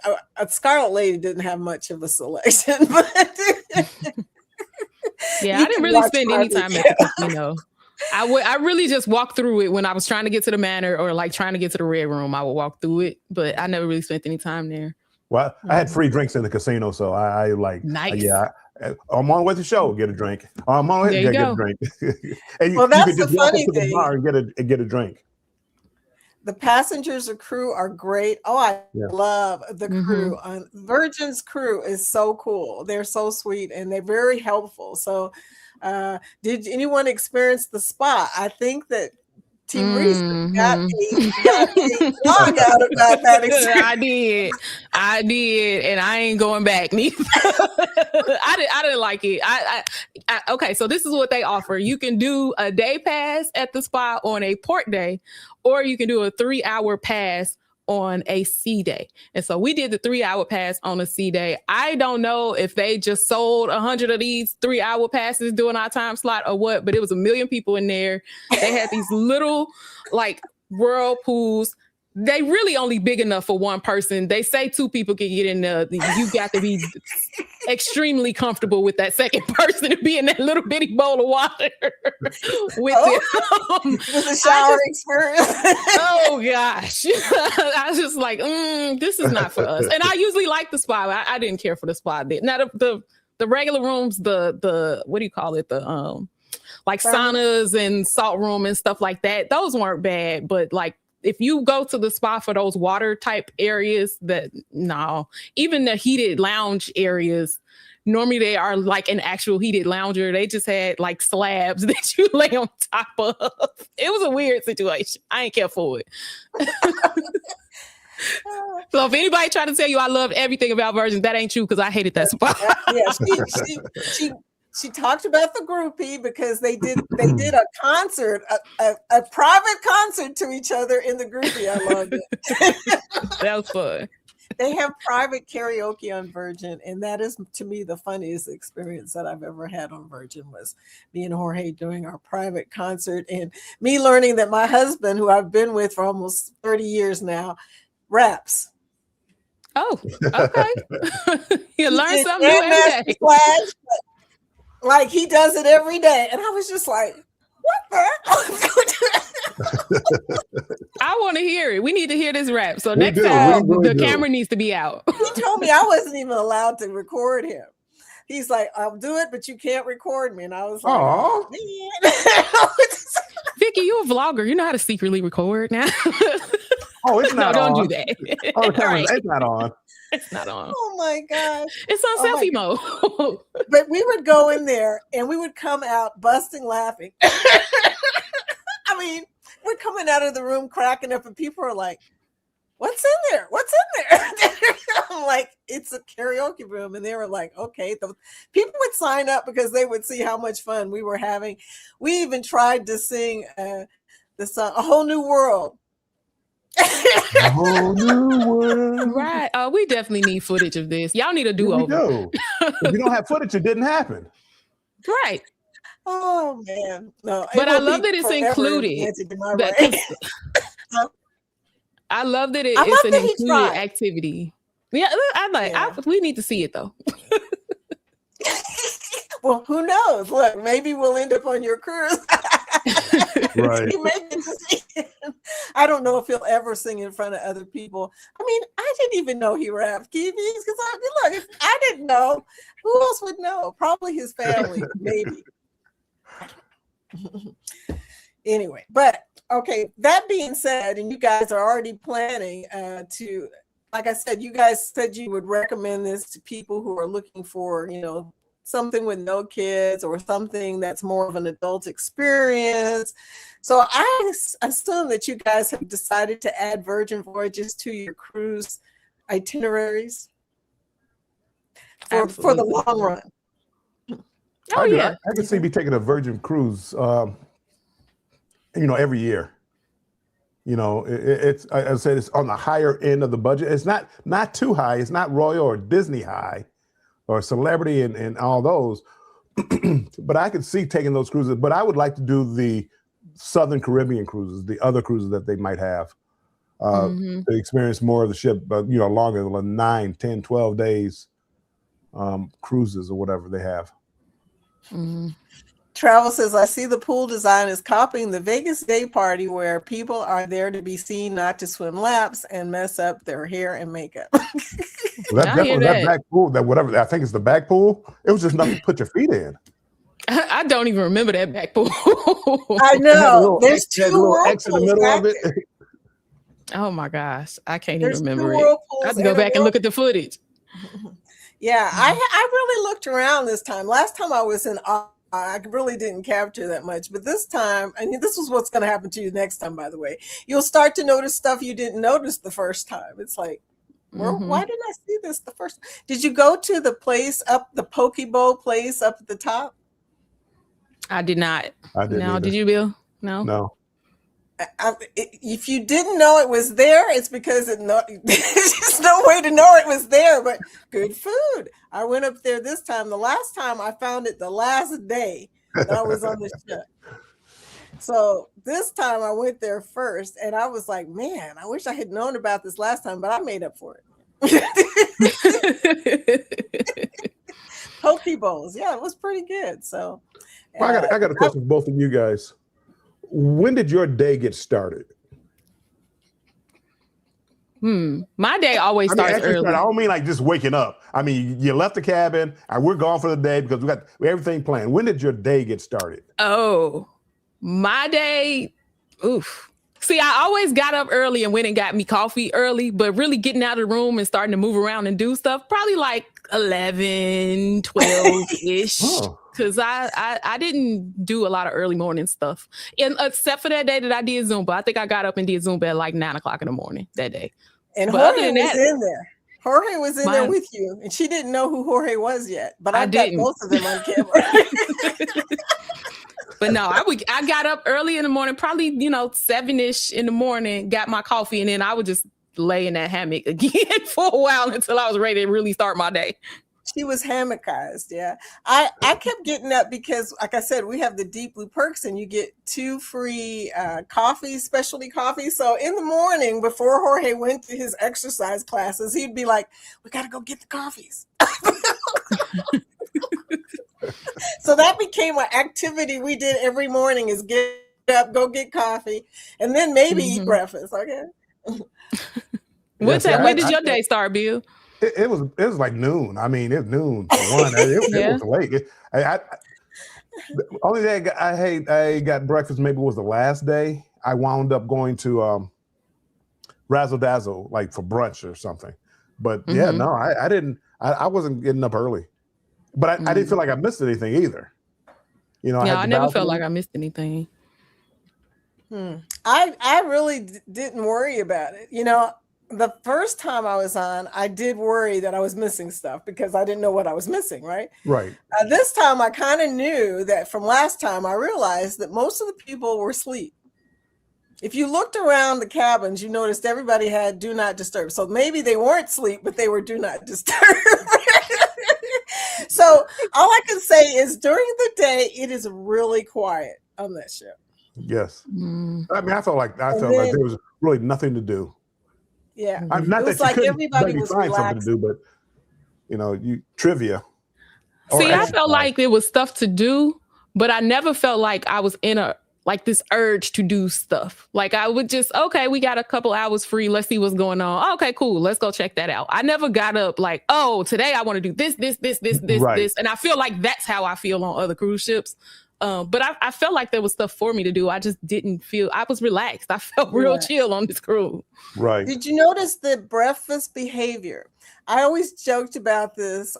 Scarlet Lady didn't have much of a selection, but yeah, I didn't really spend any time at the casino. I really just walked through it when I was trying to get to the manor or like trying to get to the red room. I would walk through it, but I never really spent any time there. Well, I had free drinks in the casino, so I like nice. Yeah, I'm on the way to the show. Get a drink. I'm on the way to get a drink. And well, that's you the funny to the thing. bar and get a drink. The passengers or crew are great. Oh, I love the crew. Virgin's crew is so cool. They're so sweet and they're very helpful. So did anyone experience the spa? I think that Team Reese got a blog out about that experience. I did, and I ain't going back neither. I didn't like it. Okay, so this is what they offer. You can do a day pass at the spa on a port day, or you can do a 3-hour pass on a sea day. And so we did the 3-hour pass on a sea day. I don't know if they just sold 100 of these 3-hour passes during our time slot or what, but it was 1 million people in there. They had these little like whirlpools. They really only big enough for one person. They say 2 people can get in there. You got to be extremely comfortable with that second person to be in that little bitty bowl of water with a shower experience. Oh gosh. I was just like, this is not for us. And I usually like the spa. I didn't care for the spa. Now the regular rooms, the what do you call it? The like saunas and salt room and stuff like that. Those weren't bad, but like if you go to the spa for those water type areas, even the heated lounge areas, normally they are like an actual heated lounger. They just had like slabs that you lay on top of. It was a weird situation. I ain't care for it. So if anybody trying to tell you I loved everything about Virgin, that ain't true because I hated that spot. She talked about the groupie because they did a concert, a private concert to each other in the groupie. I loved it. That was fun. They have private karaoke on Virgin, and that is to me the funniest experience that I've ever had on Virgin was me and Jorge doing our private concert and me learning that my husband, who I've been with for almost 30 years now, raps. Oh, okay. You learn something new every day. Like he does it every day. And I was just like, what the? I want to hear it. We need to hear this rap. So next time the camera needs to be out. He told me I wasn't even allowed to record him. He's like, I'll do it, but you can't record me. And I was like, oh, man. Vicky, you a vlogger. You know how to secretly record now. Oh, it's not on. Don't do that. Oh, it's not on. It's not on. Oh my gosh. It's on selfie mode. But we would go in there and we would come out busting laughing. I mean, we're coming out of the room cracking up and people are like, what's in there? What's in there? I'm like, it's a karaoke room. And they were like, okay. The people would sign up because they would see how much fun we were having. We even tried to sing the song, A Whole New World. A whole new world. Right. We definitely need footage of this. Y'all need a do-over. If you don't have footage, it didn't happen. Right. Oh man. No. But I love that it's included. I love that it's an included activity. Yeah, we need to see it though. Well, who knows? Look, maybe we'll end up on your cruise. Right. I don't know if he'll ever sing in front of other people. I mean, I didn't even know he rapped, Kiwi, because look, if I didn't know, who else would know? Probably his family, maybe. Anyway, but okay, that being said, and you guys are already planning to, like I said, you guys said you would recommend this to people who are looking for, something with no kids or something that's more of an adult experience. So I assume that you guys have decided to add Virgin Voyages to your cruise itineraries for the long run. Oh, yeah. I could see me taking a Virgin cruise, every year. It's, I said, it's on the higher end of the budget. It's not too high. It's not Royal or Disney high or Celebrity and all those. But I could see taking those cruises. But I would like to do the Southern Caribbean cruises, the other cruises that they might have, to experience more of the ship, but, longer than 9, 10, 12 days cruises or whatever they have. Travel says, I see the pool design is copying the Vegas day party where people are there to be seen, not to swim laps and mess up their hair and makeup. That back pool, that whatever, I think it's the back pool. It was just nothing to put your feet in. I don't even remember that back pool. I know. There's two X in the middle of it. Oh my gosh. I can't even remember it. I have to go and back and look at the footage. Yeah, I really looked around this time. Last time I was in I really didn't capture that much, but this time, this is what's going to happen to you next time, by the way. You'll start to notice stuff you didn't notice the first time. It's like, well, why didn't I see this the first? Did you go to the place the Poke Bowl place up at the top? I did not. I didn't. No, did you, Bill? No. No. If you didn't know it was there, it's because there's just no way to know it was there, but good food. I went up there this time. The last time I found it the last day that I was on the ship. So this time I went there first and I was like, man, I wish I had known about this last time, but I made up for it. Poke bowls. Yeah, it was pretty good. So well, I got a question for both of you guys. When did your day get started? My day always starts early. I don't mean like just waking up. I mean, you left the cabin and we're gone for the day because we got everything planned. When did your day get started? Oh, my day. Oof. See, I always got up early and went and got me coffee early, but really getting out of the room and starting to move around and do stuff, probably like 11, 12-ish. Because I didn't do a lot of early morning stuff. And except for that day that I did Zumba. I think I got up and did Zumba at like 9 o'clock in the morning that day. And Jorge was in there. Jorge was in there with you. And she didn't know who Jorge was yet. But I got both of them on camera. But no, I got up early in the morning, probably, 7-ish in the morning, got my coffee, and then I would just lay in that hammock again for a while until I was ready to really start my day. She was hammockized, yeah. I kept getting up because, like I said, we have the Deep Blue Perks and you get 2 free coffees, specialty coffees. So in the morning before Jorge went to his exercise classes, he'd be like, we got to go get the coffees. So that became an activity we did every morning is get up, go get coffee, and then maybe eat breakfast, okay? When did your day start, Bill? It was like noon. I mean, it's noon for one. It was late. The only day I got breakfast maybe was the last day. I wound up going to Razzle Dazzle like for brunch or something. But yeah, no, I didn't. I wasn't getting up early. But I didn't feel like I missed anything either. I never felt like I missed anything. I really didn't worry about it. The first time I was on, I did worry that I was missing stuff because I didn't know what I was missing, right? Right. This time I kind of knew that from last time I realized that most of the people were asleep. If you looked around the cabins, you noticed everybody had do not disturb. So maybe they weren't asleep, but they were do not disturb. So all I can say is during the day, it is really quiet on that ship. Yes. I mean, I felt like there was really nothing to do. Yeah. I'm not it was that like everybody was find relaxing. something to do, but you trivia. See, I felt like there was stuff to do, but I never felt like I was in this urge to do stuff. Like I would just, okay, we got a couple hours free. Let's see what's going on. Okay, cool. Let's go check that out. I never got up like, oh, today I want to do this. Right. And I feel like that's how I feel on other cruise ships. But I felt like there was stuff for me to do. I just didn't feel, I was relaxed. I felt real chill on this cruise. Right. Did you notice the breakfast behavior? I always joked about this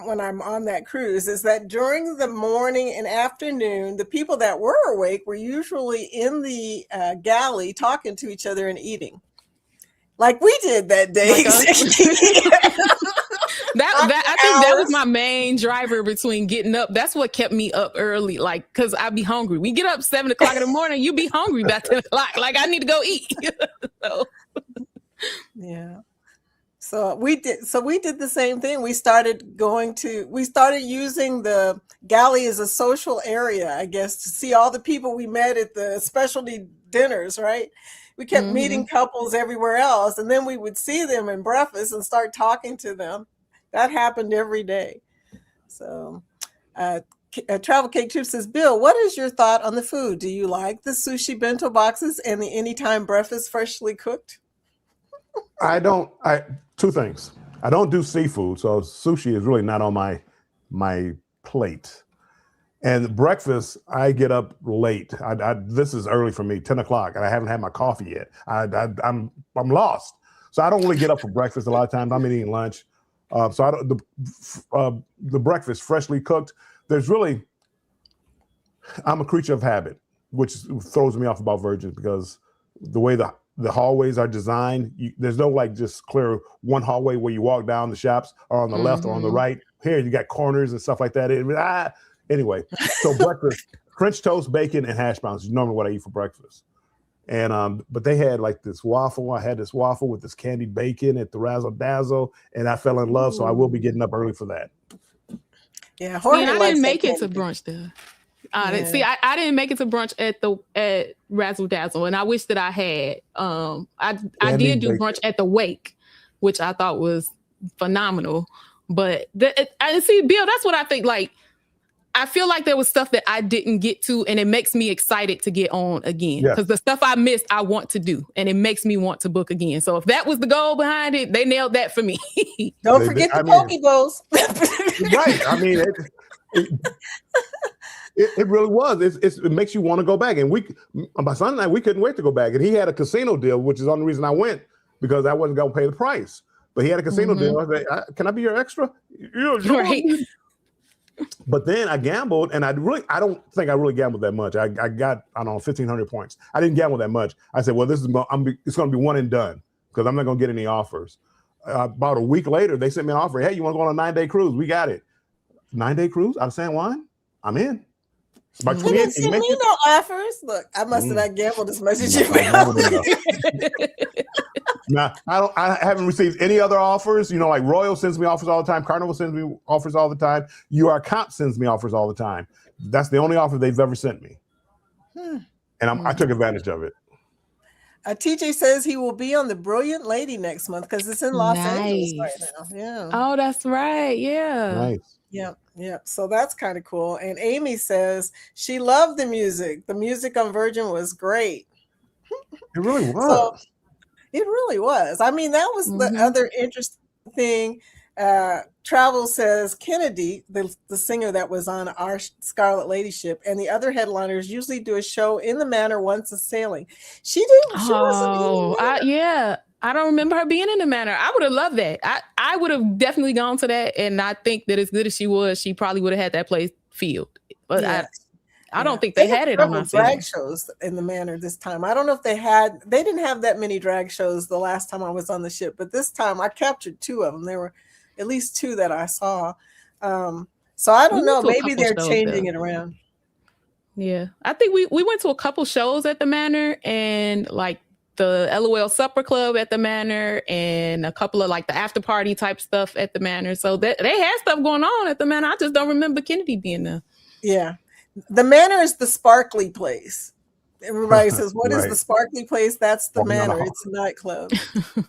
when I'm on that cruise, is that during the morning and afternoon, the people that were awake were usually in the galley talking to each other and eating. Like we did that day. Like I think that was my main driver between getting up. That's what kept me up early, like, because I'd be hungry. We get up 7 o'clock in the morning, you be hungry by 10 o'clock. Like, I need to go eat. So. Yeah. So we did the same thing. We started using the galley as a social area, I guess, to see all the people we met at the specialty dinners, right? We kept meeting couples everywhere else, and then we would see them in breakfast and start talking to them. That happened every day. So Travel Cake Trip says, Bill, what is your thought on the food? Do you like the sushi bento boxes and the anytime breakfast freshly cooked? Two things. I don't do seafood, so sushi is really not on my plate. And breakfast, I get up late. This is early for me, 10 o'clock, and I haven't had my coffee yet. I'm lost. So I don't really get up for breakfast a lot of times. I'm eating lunch. The breakfast freshly cooked. I'm a creature of habit, which throws me off about Virgin, because the way the hallways are designed, there's no like just clear one hallway where you walk down the shops, or on the left or on the right. Here you got corners and stuff like that. Anyway, so breakfast, French toast, bacon, and hash browns is normally what I eat for breakfast. And but they had like this waffle. I had this waffle with this candied bacon at the Razzle Dazzle, and I fell in love. So I will be getting up early for that. Yeah, I didn't make it to brunch there. See, I didn't make it to brunch at Razzle Dazzle, and I wish that I had. I did do brunch at the Wake, which I thought was phenomenal. But and see, Bill, that's what I think. Like, I feel like there was stuff that I didn't get to, and it makes me excited to get on again, because the stuff I missed, I want to do, and it makes me want to book again. So if that was the goal behind it, they nailed that for me. Don't forget the Poke Bowls. Right. I mean, it really was. It makes you want to go back. And my son and I, we couldn't wait to go back. And he had a casino deal, which is the only reason I went, because I wasn't going to pay the price. But he had a casino deal. I said, "Can I be your extra?" Right. But then I gambled, and I don't think I really gambled that much. I got, I don't know, 1,500 points. I didn't gamble that much. I said, well, it's going to be one and done, because I'm not going to get any offers. About a week later, they sent me an offer. Hey, you want to go on a 9-day cruise? We got it. 9-day cruise out of San Juan? I'm in. You didn't send me no offers. Look, I must have not gambled as much as you. Now, I haven't received any other offers. You know, like Royal sends me offers all the time. Carnival sends me offers all the time. UR Comp sends me offers all the time. That's the only offer they've ever sent me. And I took advantage of it. TJ says he will be on the Brilliant Lady next month, because it's in Los Angeles right now. Yeah. Oh, that's right. Yeah. Nice. Yeah. So that's kind of cool. And Amy says she loved the music. The music on Virgin was great. It really was. It really was. I mean, that was the other interesting thing. Travel says Kennedy, the singer that was on our Scarlet Lady ship, and the other headliners usually do a show in the Manor once a sailing. She didn't. She wasn't. I don't remember her being in the Manor. I would have loved that. I would have definitely gone to that, and I think that as good as she was, she probably would have had that place filled. But I don't think they had it on my drag shows in the Manor this time. I don't know if they didn't have that many drag shows the last time I was on the ship, but this time I captured 2 of them. There were at least 2 that I saw. So I don't know. Maybe they're changing it around. Yeah. I think we went to a couple shows at the Manor, and like the LOL Supper Club at the Manor, and a couple of like the after party type stuff at the Manor. So they had stuff going on at the Manor. I just don't remember Kennedy being there. Yeah. The Manor is the sparkly place. Everybody says, what is the sparkly place? That's the Manor. It's a nightclub.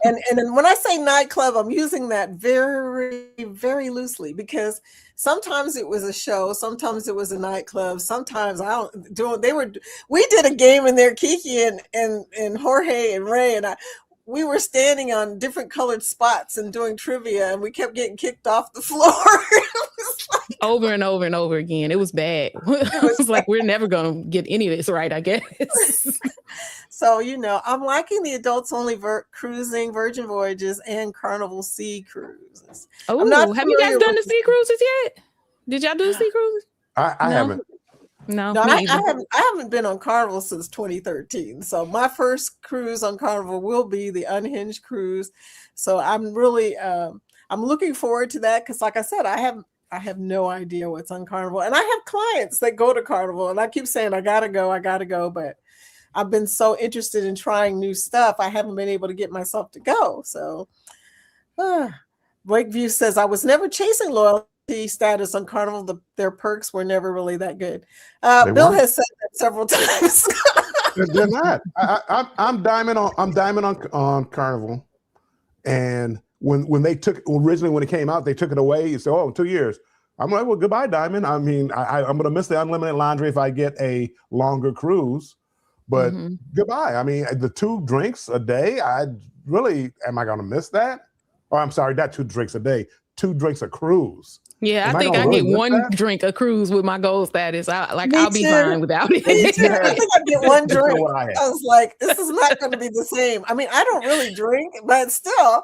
and then when I say nightclub, I'm using that very, very loosely, because sometimes it was a show, sometimes it was a nightclub, sometimes we did a game in there, Kiki and Jorge and Ray and we were standing on different colored spots and doing trivia, and we kept getting kicked off the floor. It was like, over and over and over again. It was bad. It was like, we're never going to get any of this right, I guess. So, I'm liking the adults only cruising, Virgin Voyages, and Carnival Sea cruises. Oh, have you guys done the sea cruises yet? Did y'all do sea cruises? I haven't. No, I haven't been on Carnival since 2013. So my first cruise on Carnival will be the Unhinged cruise. So I'm really I'm looking forward to that because, like I said, I have no idea what's on Carnival, and I have clients that go to Carnival, and I keep saying I gotta go, but I've been so interested in trying new stuff, I haven't been able to get myself to go. So, Wakeview says, I was never chasing loyalty status on Carnival. Their perks were never really that good. Bill has said that several times. They're not. I'm diamond on Carnival, and when they took originally when it came out, they took it away. You said, "Oh, 2 years." I'm like, "Well, goodbye, Diamond." I mean, I'm going to miss the unlimited laundry if I get a longer cruise. But goodbye. I mean, the 2 drinks a day, am I going to miss that? Oh, I'm sorry, not 2 drinks a day, 2 drinks a cruise. Yeah, I think I get 1 drink a cruise with my gold status. I'll be fine without it. I think I get 1 drink. I was like, this is not going to be the same. I mean, I don't really drink, but still,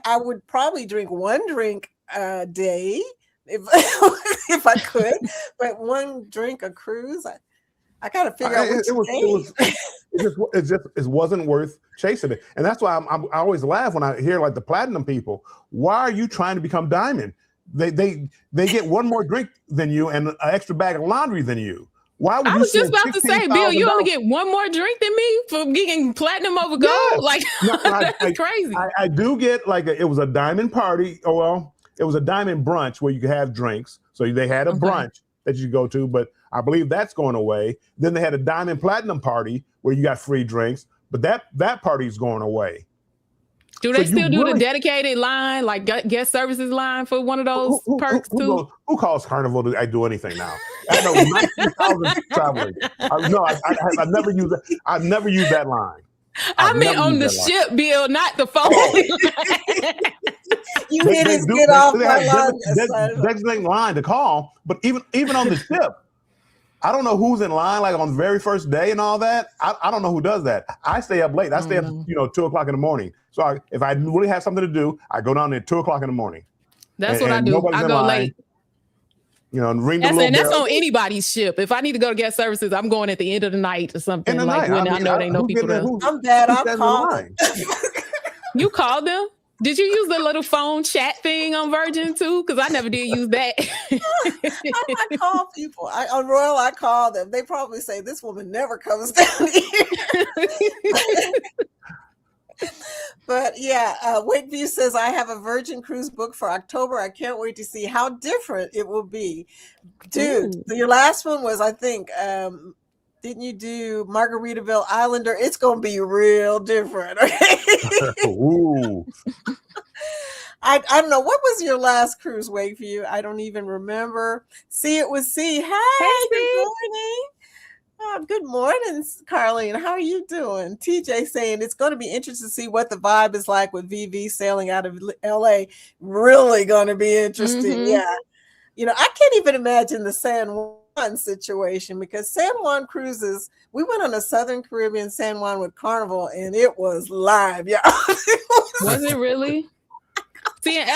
I would probably drink 1 drink a day if I could, but 1 drink a cruise, I got to figure out it wasn't worth chasing it. And that's why I always laugh when I hear like the platinum people. Why are you trying to become diamond? They get 1 more drink than you and an extra bag of laundry than you. Why would I was just about to say, Bill, you only get 1 more drink than me for getting platinum over gold? Yes. Like, that's crazy. I do get it was a diamond party. Oh, well, it was a diamond brunch where you could have drinks. So they had a brunch that you go to, but I believe that's going away. Then they had a diamond platinum party where you got free drinks, but that party is going away. Do they still do the dedicated line, like guest services line for one of those perks too? Who calls Carnival to do anything now? I know 19,000 travelers. I've never used that. I've never used that line. I meant on the ship, Bill, not the phone. You hit his get off my line. Designated line to call, but even on the ship, I don't know who's in line, like on the very first day and all that. I don't know who does that. I stay up late. I stay up, 2:00 in the morning. So if I really have something to do, I go down there at 2:00 in the morning. That's what I do. I go late. And ring the little bell. That's on anybody's ship. If I need to go to guest services, I'm going at the end of the night or something. When I know there ain't no people there. I'm bad. I'm calling. You called them? Did you use the little phone chat thing on Virgin too? Because I never did use that. I call people. On Royal, I call them. They probably say, this woman never comes down here. But yeah, Wakeview says, I have a Virgin cruise book for October. I can't wait to see how different it will be. Dude, your last one was, I think, didn't you do Margaritaville Islander? It's going to be real different. Okay? Ooh. I don't know. What was your last cruise, Wakeview? I don't even remember. See, it was C. Hey, good morning. Oh, good morning, Carlene. How are you doing? TJ saying it's going to be interesting to see what the vibe is like with VV sailing out of LA. Really going to be interesting. Yeah. I can't even imagine the San Juan situation because San Juan cruises, we went on a Southern Caribbean San Juan with Carnival and it was live. Yeah. Was it really? See, in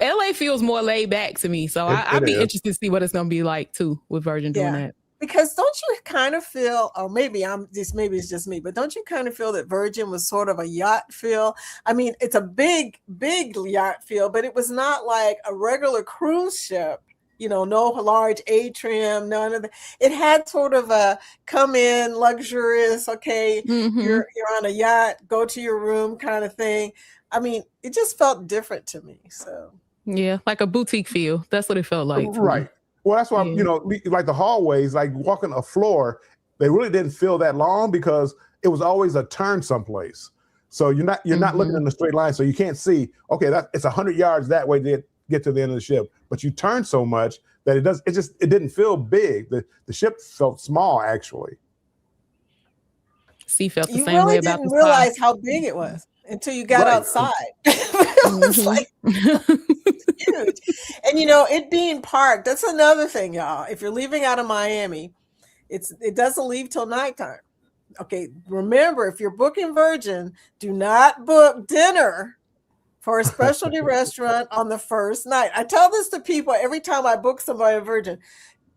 LA feels more laid back to me. So I'd be interested to see what it's going to be like too with Virgin doing that. Because don't you kind of feel, or maybe it's just me, but don't you kind of feel that Virgin was sort of a yacht feel? I mean, it's a big, big yacht feel, but it was not like a regular cruise ship, no large atrium, none of that. It had sort of a come in luxurious, okay, you're on a yacht, go to your room kind of thing. I mean, it just felt different to me. So yeah, like a boutique feel. That's what it felt like. Right. Well, that's why, like the hallways, like walking a floor, they really didn't feel that long because it was always a turn someplace. So you're not looking in a straight line. So you can't see, okay, it's 100 yards that way to get to the end of the ship. But you turn so much that it didn't feel big. The ship felt small, actually. C felt the same way about the You really didn't realize how big it was. until you got Right. outside. It was like huge. And it being parked, that's another thing, y'all. If you're leaving out of Miami, it doesn't leave till nighttime. Okay, remember, if you're booking Virgin, do not book dinner for a specialty restaurant on the first night. I tell this to people every time I book somebody at Virgin.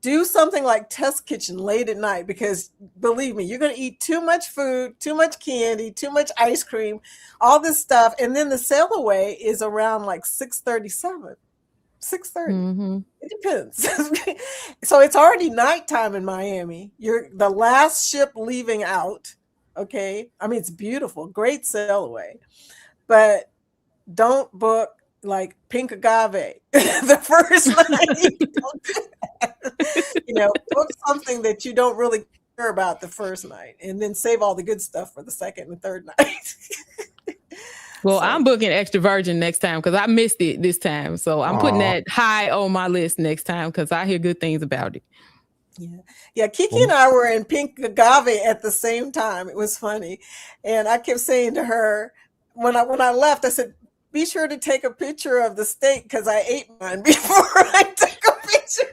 Do something like test kitchen late at night, because believe me, you're going to eat too much food, too much candy, too much ice cream, all this stuff. And then the sail away is around like 6:37, 6:30. It depends. So it's already nighttime in Miami. You're the last ship leaving out. Okay. I mean, it's beautiful, great sail away, but don't book like pink agave the first night. Don't do that. Book something that you don't really care about the first night, and then save all the good stuff for the second and third night. Well, I'm booking extra Virgin next time because I missed it this time. So I'm putting that high on my list next time because I hear good things about it. Yeah. Kiki and I were in pink agave at the same time. It was funny, and I kept saying to her when I left, I said, "Be sure to take a picture of the steak because I ate mine before I took a picture."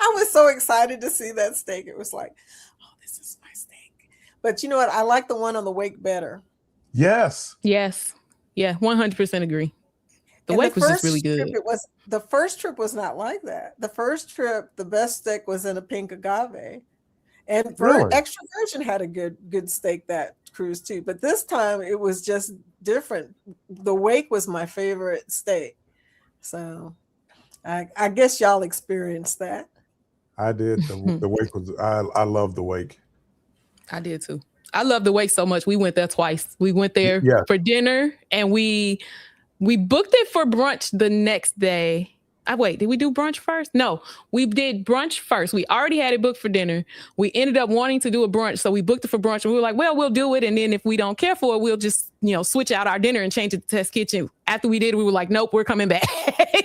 I was so excited to see that steak. It was like, oh, this is my steak. But you know what? I like the one on the wake better. Yes. Yeah, 100% agree. The wake was just really good. The first trip was not like that. The first trip, the best steak was in a pink agave. And Extra Virgin had a good steak that cruise too. But this time it was just different. The wake was my favorite steak. So I guess y'all experienced that. I did. The wake was, I love the wake. I did too. I love the wake so much. We went there twice. We went there for dinner, and we booked it for brunch the next day. Did we do brunch first? No, we did brunch first. We already had it booked for dinner. We ended up wanting to do a brunch, so we booked it for brunch. And we were like, well, we'll do it, and then if we don't care for it, we'll just switch out our dinner and change it to test kitchen. After we did, we were like, nope, we're coming back.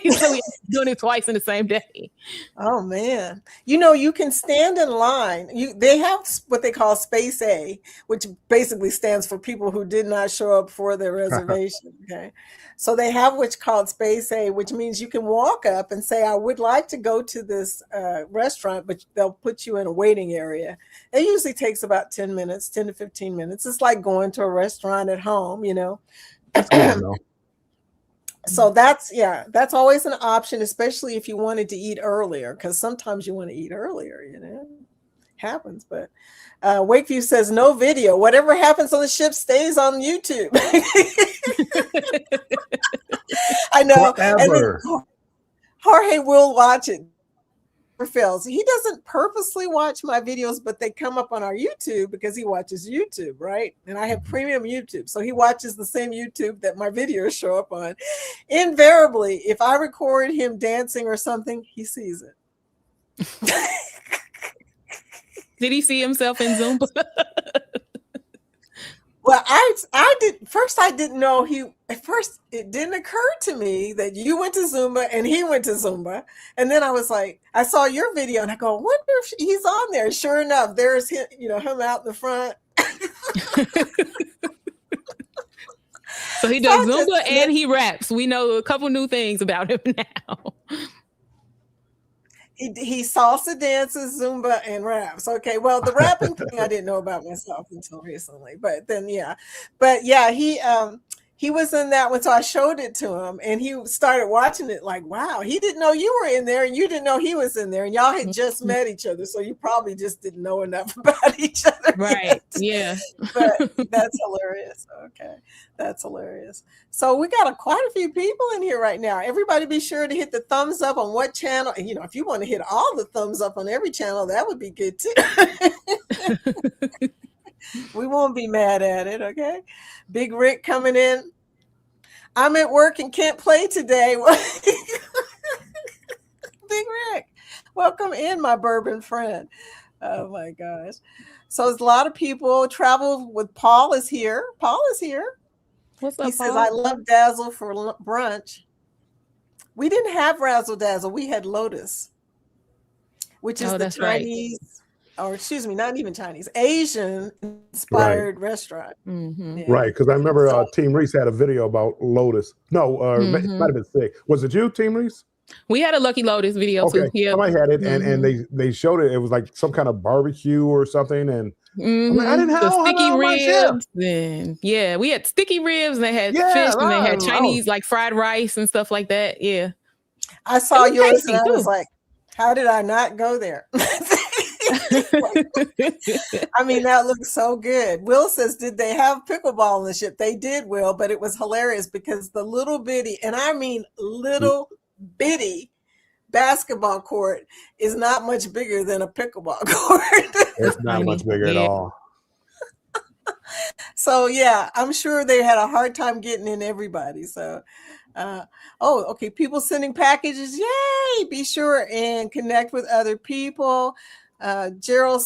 So we're doing it twice in the same day. Oh man, you can stand in line. They have what they call Space A, which basically stands for people who did not show up for their reservation. Okay, so they have what's called Space A, which means you can walk up and say, I would like to go to this restaurant, but they'll put you in a waiting area. It usually takes about 10 to 15 minutes. It's like going to a restaurant at home, That's cool, So that's always an option, especially if you wanted to eat earlier, because sometimes you want to eat earlier, happens. But Wakeview says no video. Whatever happens on the ship stays on YouTube. I know. Forever. Jorge will watch it. Fails. He doesn't purposely watch my videos, but they come up on our YouTube because he watches YouTube, right? And I have premium YouTube, so he watches the same YouTube that my videos show up on. Invariably, if I record him dancing or something, he sees it. Did he see himself in Zumba? Well, I did first. I didn't know at first it didn't occur to me that you went to Zumba and he went to Zumba. And then I was like, I saw your video and I go, I wonder if he's on there. Sure enough, there's him, him out in the front. So he does Zumba and he raps. We know a couple new things about him now. He salsa dances, Zumba, and raps. Okay, well, the rapping thing I didn't know about myself until recently, but then he was in that one, so I showed it to him, and he started watching it like, wow, he didn't know you were in there, and you didn't know he was in there, and y'all had just met each other, so you probably just didn't know enough about each other. Right, yeah. But that's hilarious. Okay, that's hilarious. So we got quite a few people in here right now. Everybody be sure to hit the thumbs up on what channel, and if you want to hit all the thumbs up on every channel, that would be good too. We won't be mad at it, okay? Big Rick coming in. I'm at work and can't play today. Big Rick, welcome in, my bourbon friend. Oh my gosh. So there's a lot of people. Travel with Paul is here. Paul is here. What's up, He Paul? says, I love Dazzle for brunch. We didn't have Razzle Dazzle. We had Lotus, which is the Chinese. or excuse me, not even Chinese, Asian inspired restaurant. Mm-hmm. Yeah. Right, because I remember So- Team Reese had a video about Lotus. No, it might have been sick. Was it you, Team Reese? We had a Lucky Lotus video Okay, too. Yeah. somebody had it, and they showed it. It was like some kind of barbecue or something, and I'm like, I didn't have the sticky my ship. ribs. And yeah, we had sticky ribs. And they had Yeah, fish, and they had right. Chinese like fried rice and stuff like that. Yeah, I saw It was yours tasty, and I was too. like, how did I not go there? I mean, that looks so good. Will says, did they have pickleball on the ship? They did, Will, but it was hilarious because the little bitty, and I mean little bitty basketball court is not much bigger than a pickleball court. It's not much bigger at all. So yeah, I'm sure they had a hard time getting in everybody. So okay, people sending packages, yay! Be sure and connect with other people. Gerald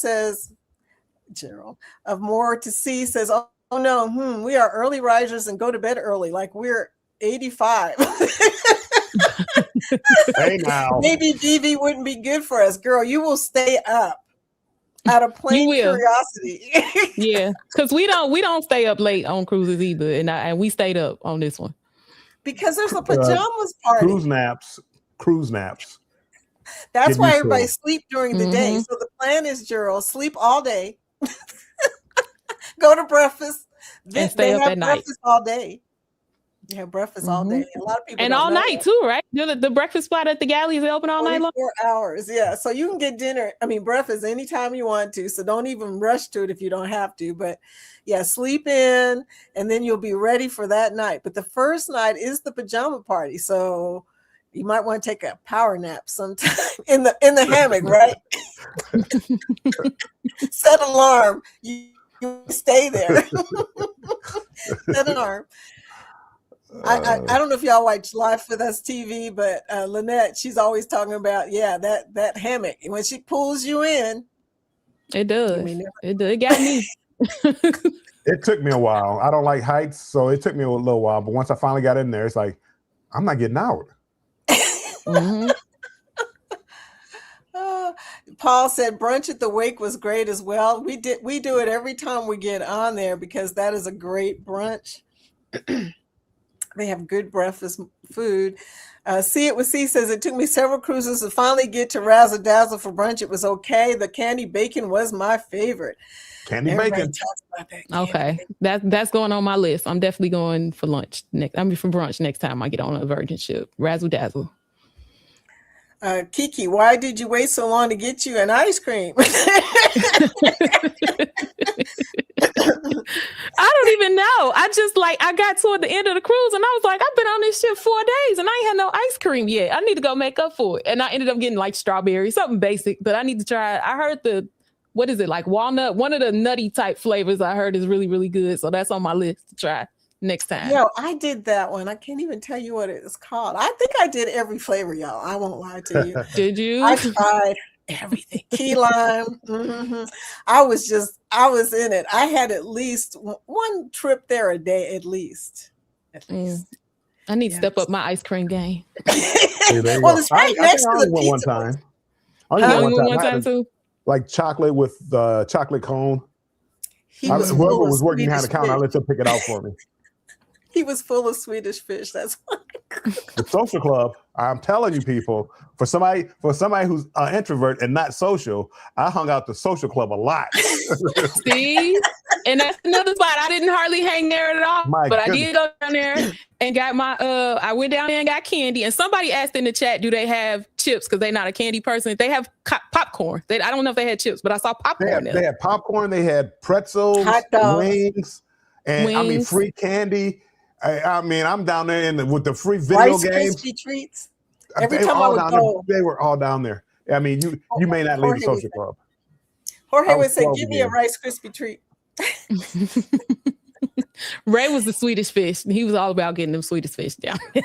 of More to See says, oh no, we are early risers and go to bed early, like we're 85. Hey now. Maybe DV wouldn't be good for us. Girl, you will stay up out of plain curiosity. Yeah, because we don't stay up late on cruises either, and we stayed up on this one because there's a pajamas party. Cruise naps. That's why everybody sleep during the day. So the plan is, Gerald, sleep all day, go to breakfast, and stay up at night all day. You have breakfast all day. A lot of people and all night too, right? The breakfast spot at the galley is open all night long. 4 hours, yeah. So you can get breakfast anytime you want to. So don't even rush to it if you don't have to. But yeah, sleep in, and then you'll be ready for that night. But the first night is the pajama party, so you might want to take a power nap sometime in the hammock, right? Set alarm. You stay there. Set an alarm. I don't know if y'all watch Live with Us TV, but Lynette, she's always talking about that hammock. And when she pulls you in, it does. It got me. It took me a while. I don't like heights, so it took me a little while. But once I finally got in there, it's like I'm not getting out. Paul said brunch at the wake was great as well. We do it every time we get on there because that is a great brunch. They have good breakfast food. See It With C says, it took me several cruises to finally get to Razzle Dazzle for brunch. It was okay. The candy bacon was my favorite. Everybody bacon. Talks about that okay, that's going on my list. I'm definitely going for lunch for brunch next time I get on a Virgin ship. Razzle Dazzle. Kiki, why did you wait so long to get you an ice cream? I don't even know. I got toward the end of the cruise and I was like, I've been on this ship 4 days and I ain't had no ice cream yet. I need to go make up for it. And I ended up getting like strawberry, something basic, but I need to try. I heard what is it, like walnut? One of the nutty type flavors I heard is really, really good. So that's on my list to try next time. Yeah, I did that one. I can't even tell you what it's called. I think I did every flavor, y'all. I won't lie to you. Did you? I tried everything. Key lime. I was in it. I had at least one trip there a day, at least. I need to step up my ice cream game. Well, it's right next to the pizza. One time. One time too. Like chocolate with chocolate cone. Whoever was working behind the counter, I let them pick it out for me. He was full of Swedish fish. That's why. The social club, I'm telling you, people, for somebody who's an introvert and not social, I hung out the social club a lot. See? And that's another spot. I didn't hardly hang there at all. I did go down there and got my I went down there and got candy. And somebody asked in the chat, do they have chips? Because they're not a candy person. They have popcorn. I don't know if they had chips, but I saw popcorn. They had popcorn, they had pretzels, hot dogs, wings, and I mean free candy. I mean, I'm down there with the free video Rice games. Krispie treats. Every time I would go, they were all down there. I mean, you may not leave the social club. Jorge would say, "Give me a Rice Krispie treat." Ray was the Swedish fish. He was all about getting them Swedish fish down. We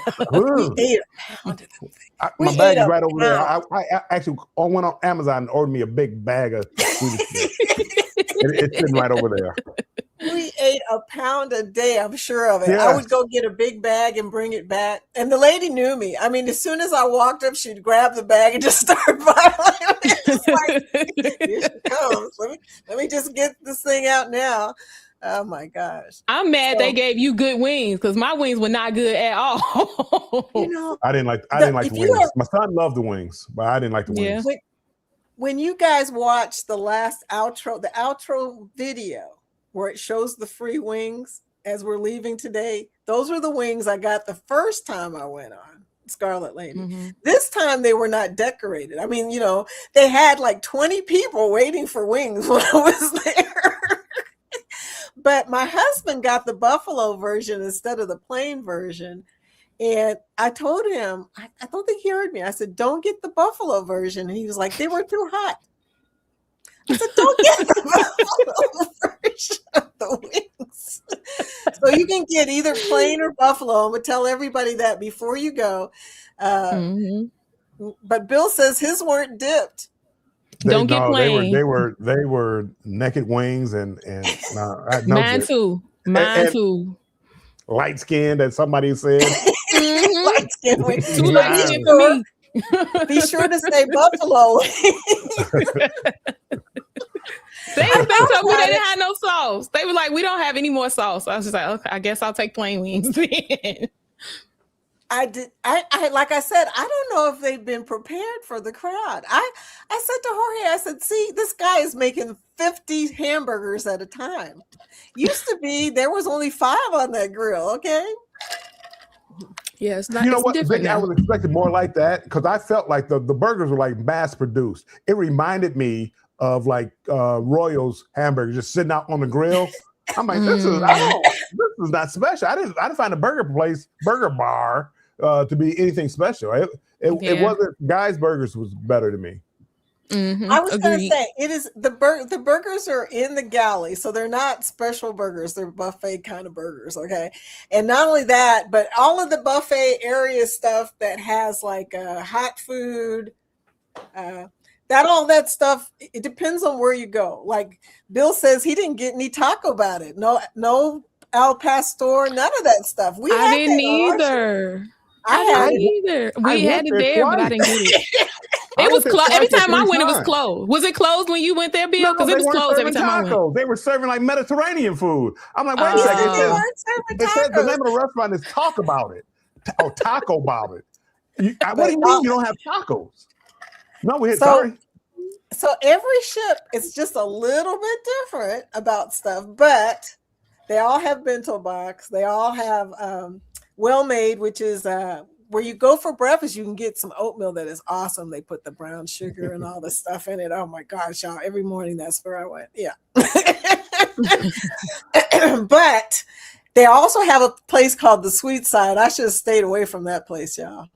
ate a pound of them. My bag is right over there. I actually went on Amazon and ordered me a big bag of Swedish fish. It's sitting right over there. We ate a pound a day, I'm sure of it. I Yes. would go get a big bag and bring it back. And the lady knew me. I mean, as soon as I walked up, she'd grab the bag and just start filing. It's like, here she comes. Let me just get this thing out now. Oh my gosh. I'm mad So, they gave you good wings because my wings were not good at all. you know, I didn't like if the you wings. have- My son loved the wings, but I didn't like the Yeah. wings. when you guys watch the outro video where it shows the free wings as we're leaving today, those were the wings I got the first time I went on Scarlet Lady. Mm-hmm. This time they were not decorated. I mean, they had like 20 people waiting for wings when I was there. But my husband got the buffalo version instead of the plain version. And I told him, I don't think he heard me. I said, don't get the buffalo version. And he was like, they were too hot. I said, don't get the buffalo version of the wings. So you can get either plain or buffalo. I'm going to tell everybody that before you go. But Bill says his weren't dipped. Don't get plain. They were naked wings and no Mine dip. too. Mine too. Light skinned, as somebody said. Light skin wings. Too light skin for me. Be sure to say buffalo. They told me they didn't have no sauce. They were like, we don't have any more sauce. I was just like, okay, I guess I'll take plain wings then. I like I said, I don't know if they've been prepared for the crowd. I said to Jorge, I said, see, this guy is making 50 hamburgers at a time. Used to be there was only 5 on that grill, okay? Yeah, it's not. You know it's what? different I now. was expecting more like that because I felt like the burgers were like mass produced. It reminded me of like Royals hamburgers just sitting out on the grill. I'm like, this is not special. I didn't find a burger bar to be anything special. It wasn't. Guys' Burgers was better to me. Mm-hmm. I was going to say it is the burgers are in the galley, so they're not special burgers. They're buffet kind of burgers, okay? And not only that, but all of the buffet area stuff that has like hot food, all that stuff. It depends on where you go. Like Bill says, he didn't get any taco about it. No al pastor, none of that stuff. I didn't either. I didn't either. We had it there, but I didn't get it. It was closed. Every time I went, it was closed. Was it closed when you went there, Bill? Because it was closed every time I went. They were serving like Mediterranean food. I'm like, wait a second. It says the name of the restaurant is Talk About It. Or Taco About It. What do you mean you don't have tacos? No, sorry. So every ship is just a little bit different about stuff, but they all have bento box. They all have well made, which is where you go for breakfast, you can get some oatmeal that is awesome. They put the brown sugar and all the stuff in it. Oh my gosh, y'all. Every morning that's where I went. Yeah. But they also have a place called the Sweet Side. I should have stayed away from that place, y'all.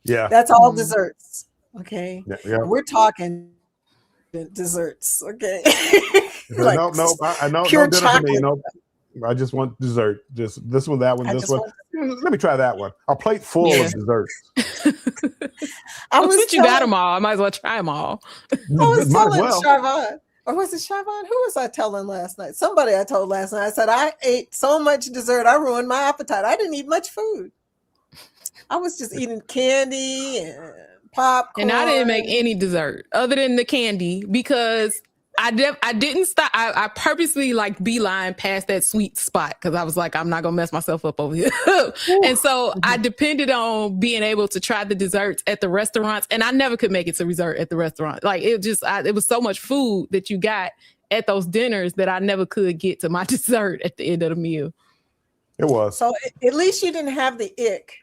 Yeah. That's all desserts. Okay. Yeah. We're talking desserts. Okay. Like no, I know pure no dinner for me, I just want dessert. Just this one, that one, this one. Let me try that one. A plate full of desserts. Since you got them all, I might as well try them all. I was telling Shavon, or was it Shavon? Who was I telling last night? Somebody I told last night. I said, I ate so much dessert, I ruined my appetite. I didn't eat much food. I was just eating candy and popcorn. And I didn't make any dessert other than the candy because I didn't stop. I purposely like beeline past that sweet spot because I was like, I'm not gonna mess myself up over here. And so I depended on being able to try the desserts at the restaurants, and I never could make it to dessert at the restaurant. Like it was so much food that you got at those dinners that I never could get to my dessert at the end of the meal. It was. So at least you didn't have the ick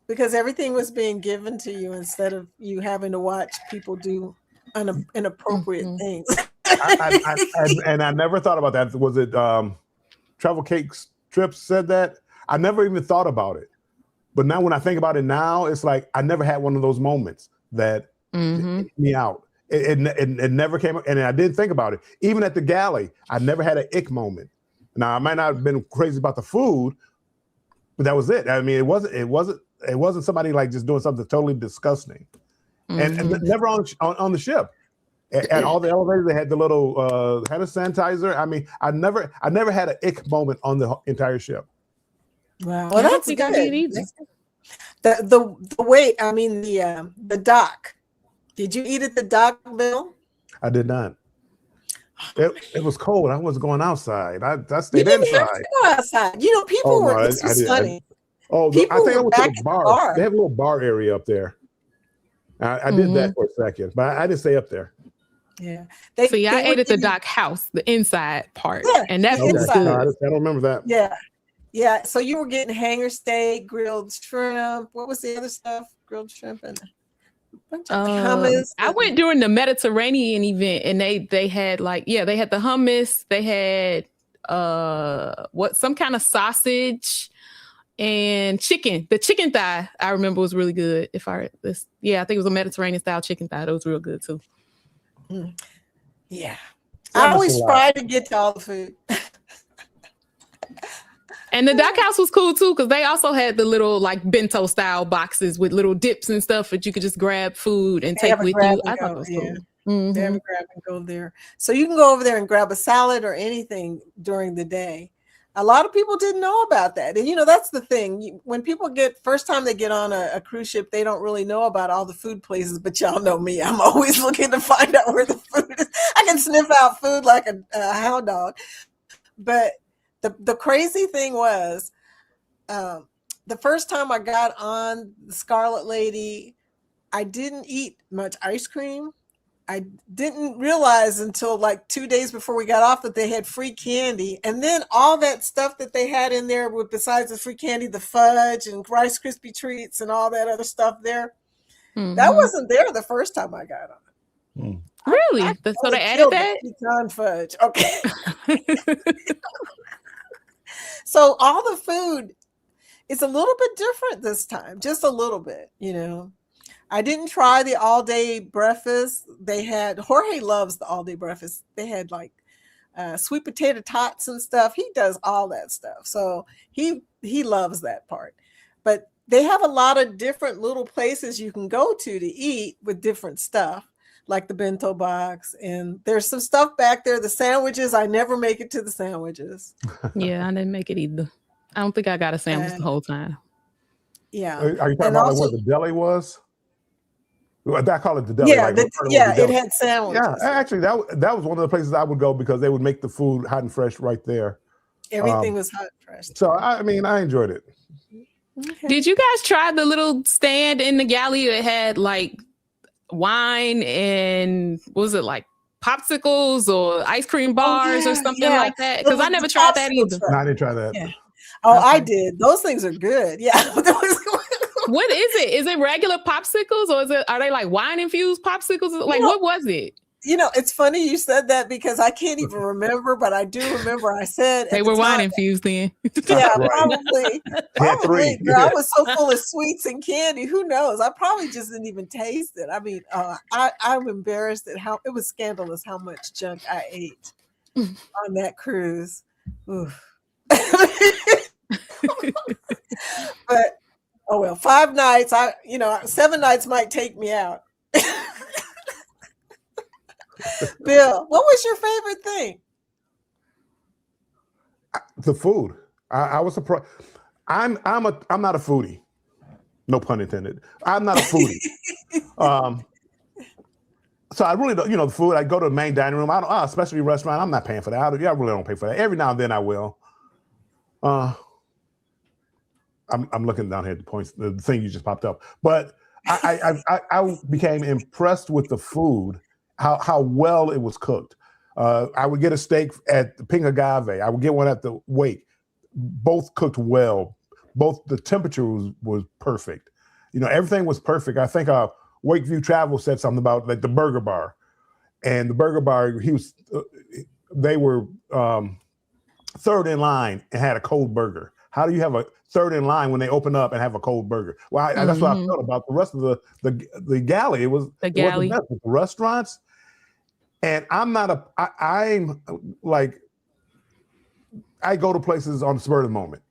because everything was being given to you instead of you having to watch people do inappropriate things. And I never thought about that. Was it Travel Cakes Trips said that? I never even thought about it. But now when I think about it now, it's like I never had one of those moments that hit me out. It never came up, and I didn't think about it. Even at the galley, I never had an ick moment. Now I might not have been crazy about the food, but that was it. I mean, it wasn't somebody like just doing something totally disgusting. And never on the ship. At all the elevators, they had the little hand sanitizer. I mean, I never had an ick moment on the entire ship. Wow. I Well, don't that's think good. I did either. The wait, I mean the dock. Did you eat at the dock, Bill? I did not. It was cold. I wasn't going outside. I You stayed didn't have inside. to go outside. You know, people Oh no, were. This was funny. I People think I were went to back the at bar. the bar. They have a little bar area up there. I did that for a second, but I didn't stay up there. Yeah. See, I ate at the dock house, the inside part, Yeah, and that the was inside. good. No, I don't remember that. Yeah. Yeah. So you were getting hanger steak, grilled shrimp. What was the other stuff? Grilled shrimp and a bunch of hummus. I went during the Mediterranean event, and they had they had the hummus, they had some kind of sausage and chicken. The chicken thigh I remember was really good. I think it was a Mediterranean style chicken thigh. That was real good too. Yeah. I always try to get to all the food. And the dock house was cool too, because they also had the little like bento style boxes with little dips and stuff that you could just grab food and take with you. I thought it was cool. Mm-hmm. They have a grab and go there. So you can go over there and grab a salad or anything during the day. A lot of people didn't know about that. And, that's the thing. When people first time they get on a cruise ship, they don't really know about all the food places. But y'all know me. I'm always looking to find out where the food is. I can sniff out food like a hound dog. But the crazy thing was the first time I got on the Scarlet Lady, I didn't eat much ice cream. I didn't realize until like 2 days before we got off that they had free candy. And then all that stuff that they had in there besides the free candy, the fudge and Rice Krispie treats and all that other stuff there. Mm-hmm. That wasn't there the first time I got on. Really? So they added that? Pecan fudge. Okay. So all the food is a little bit different this time, just a little bit, I didn't try the all-day breakfast. Jorge loves the all-day breakfast. They had like sweet potato tots and stuff. He does all that stuff. So he loves that part. But they have a lot of different little places you can go to eat with different stuff, like the bento box. And there's some stuff back there. The sandwiches, I never make it to the sandwiches. Yeah, I didn't make it either. I don't think I got a sandwich the whole time. Yeah. Are you talking about where the deli was? I call it the deli. Yeah, it had sandwiches. Yeah, actually, that was one of the places I would go because they would make the food hot and fresh right there. Everything was hot and fresh. So, I enjoyed it. Okay. Did you guys try the little stand in the galley that had like wine and what was it like popsicles or ice cream bars or something like that? Because I never tried that either. No, I didn't try that. Yeah. Oh, okay. I did. Those things are good. Yeah. What is it? Is it regular popsicles or are they like wine infused popsicles? Like what was it? It's funny you said that because I can't even remember, but I do remember I said they were wine infused then. Yeah, probably. Girl, I was so full of sweets and candy. Who knows? I probably just didn't even taste it. I mean, I'm embarrassed at how it was scandalous how much junk I ate on that cruise. Oof. But oh well, 5 nights. 7 nights might take me out. Bill, what was your favorite thing? The food. I was surprised. I'm not a foodie. No pun intended. I'm not a foodie. So I really don't. The food. I go to the main dining room. I don't. Especially restaurant. I'm not paying for that. I really don't pay for that. Every now and then I will. I'm looking down here at the points. The thing you just popped up, but I became impressed with the food. How well it was cooked. I would get a steak at the Pink Agave. I would get one at the Wake. Both cooked well. Both the temperature was perfect. Everything was perfect. I think Wakeview Travel said something about like the burger bar, and the burger bar they were third in line and had a cold burger. How do you have a third in line when they open up and have a cold burger? Well, that's what I felt about the rest of the galley. It was the best with the restaurants. And I'm like, I go to places on the spur of the moment.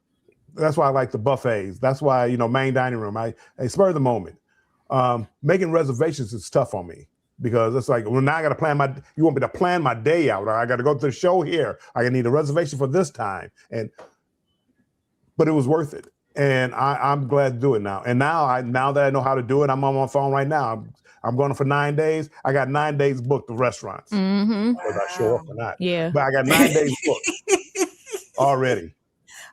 That's why I like the buffets. That's why, main dining room. I spur of the moment. Making reservations is tough on me. because it's like, well, now I got to plan you want me to plan my day out. I got to go to the show here. I need a reservation for this time. But it was worth it. And I'm glad to do it now. And now that I know how to do it, I'm on my phone right now. I'm going for 9 days. I got 9 days booked of restaurants. Mm-hmm. Whether I show up or not. Yeah. But I got 9 days booked already.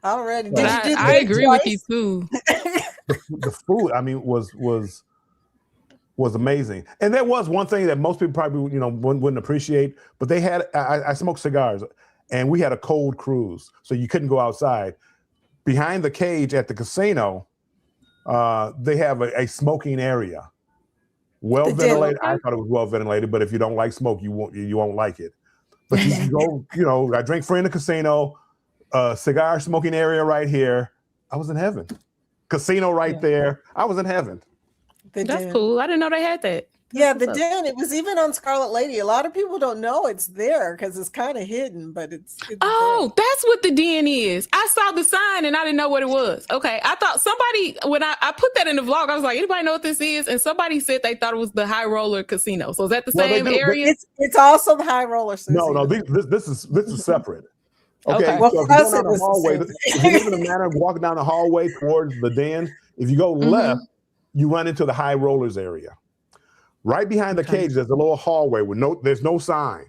Did you do I agree with you too. The food, I mean, was amazing. And there was one thing that most people probably, wouldn't appreciate, but they had, I smoked cigars, and we had a cold cruise, so you couldn't go outside. Behind the cage at the casino, they have a smoking area. Well ventilated. I thought it was well ventilated, but if you don't like smoke, you won't like it. But you can go, I drink free in the casino, cigar smoking area right here. I was in heaven. Casino right there. I was in heaven. That's cool. I didn't know they had that. Yeah, the Den. It was even on Scarlet Lady. A lot of people don't know it's there because it's kind of hidden, but it's oh, there. That's what the Den is. I saw the sign and I didn't know what it was. Okay, I thought somebody, when I put that in the vlog, I was like, anybody know what this is? And somebody said they thought it was the High Roller Casino. So is that the same area? It's also the High Roller. Susie. No, this is separate. Okay. Well, so for us, it was hallway, if you live in a manor walking down the hallway towards the Den, if you go left, you run into the High Rollers area. Right behind the cage, there's a little hallway with there's no sign.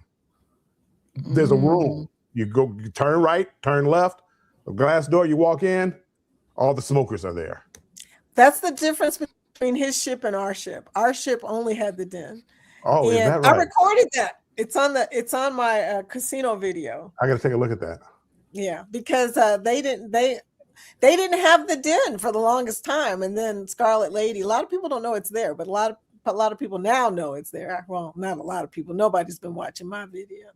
There's a room. You turn right, turn left, a glass door, you walk in, all the smokers are there. That's the difference between his ship and our ship. Our ship only had the Den. Oh, and is that right? I recorded that. It's on my casino video. I got to take a look at that. Yeah, because they didn't have the Den for the longest time, and then Scarlet Lady. A lot of people don't know it's there, but a lot of people now know it's there. Well, not a lot of people. Nobody's been watching my video.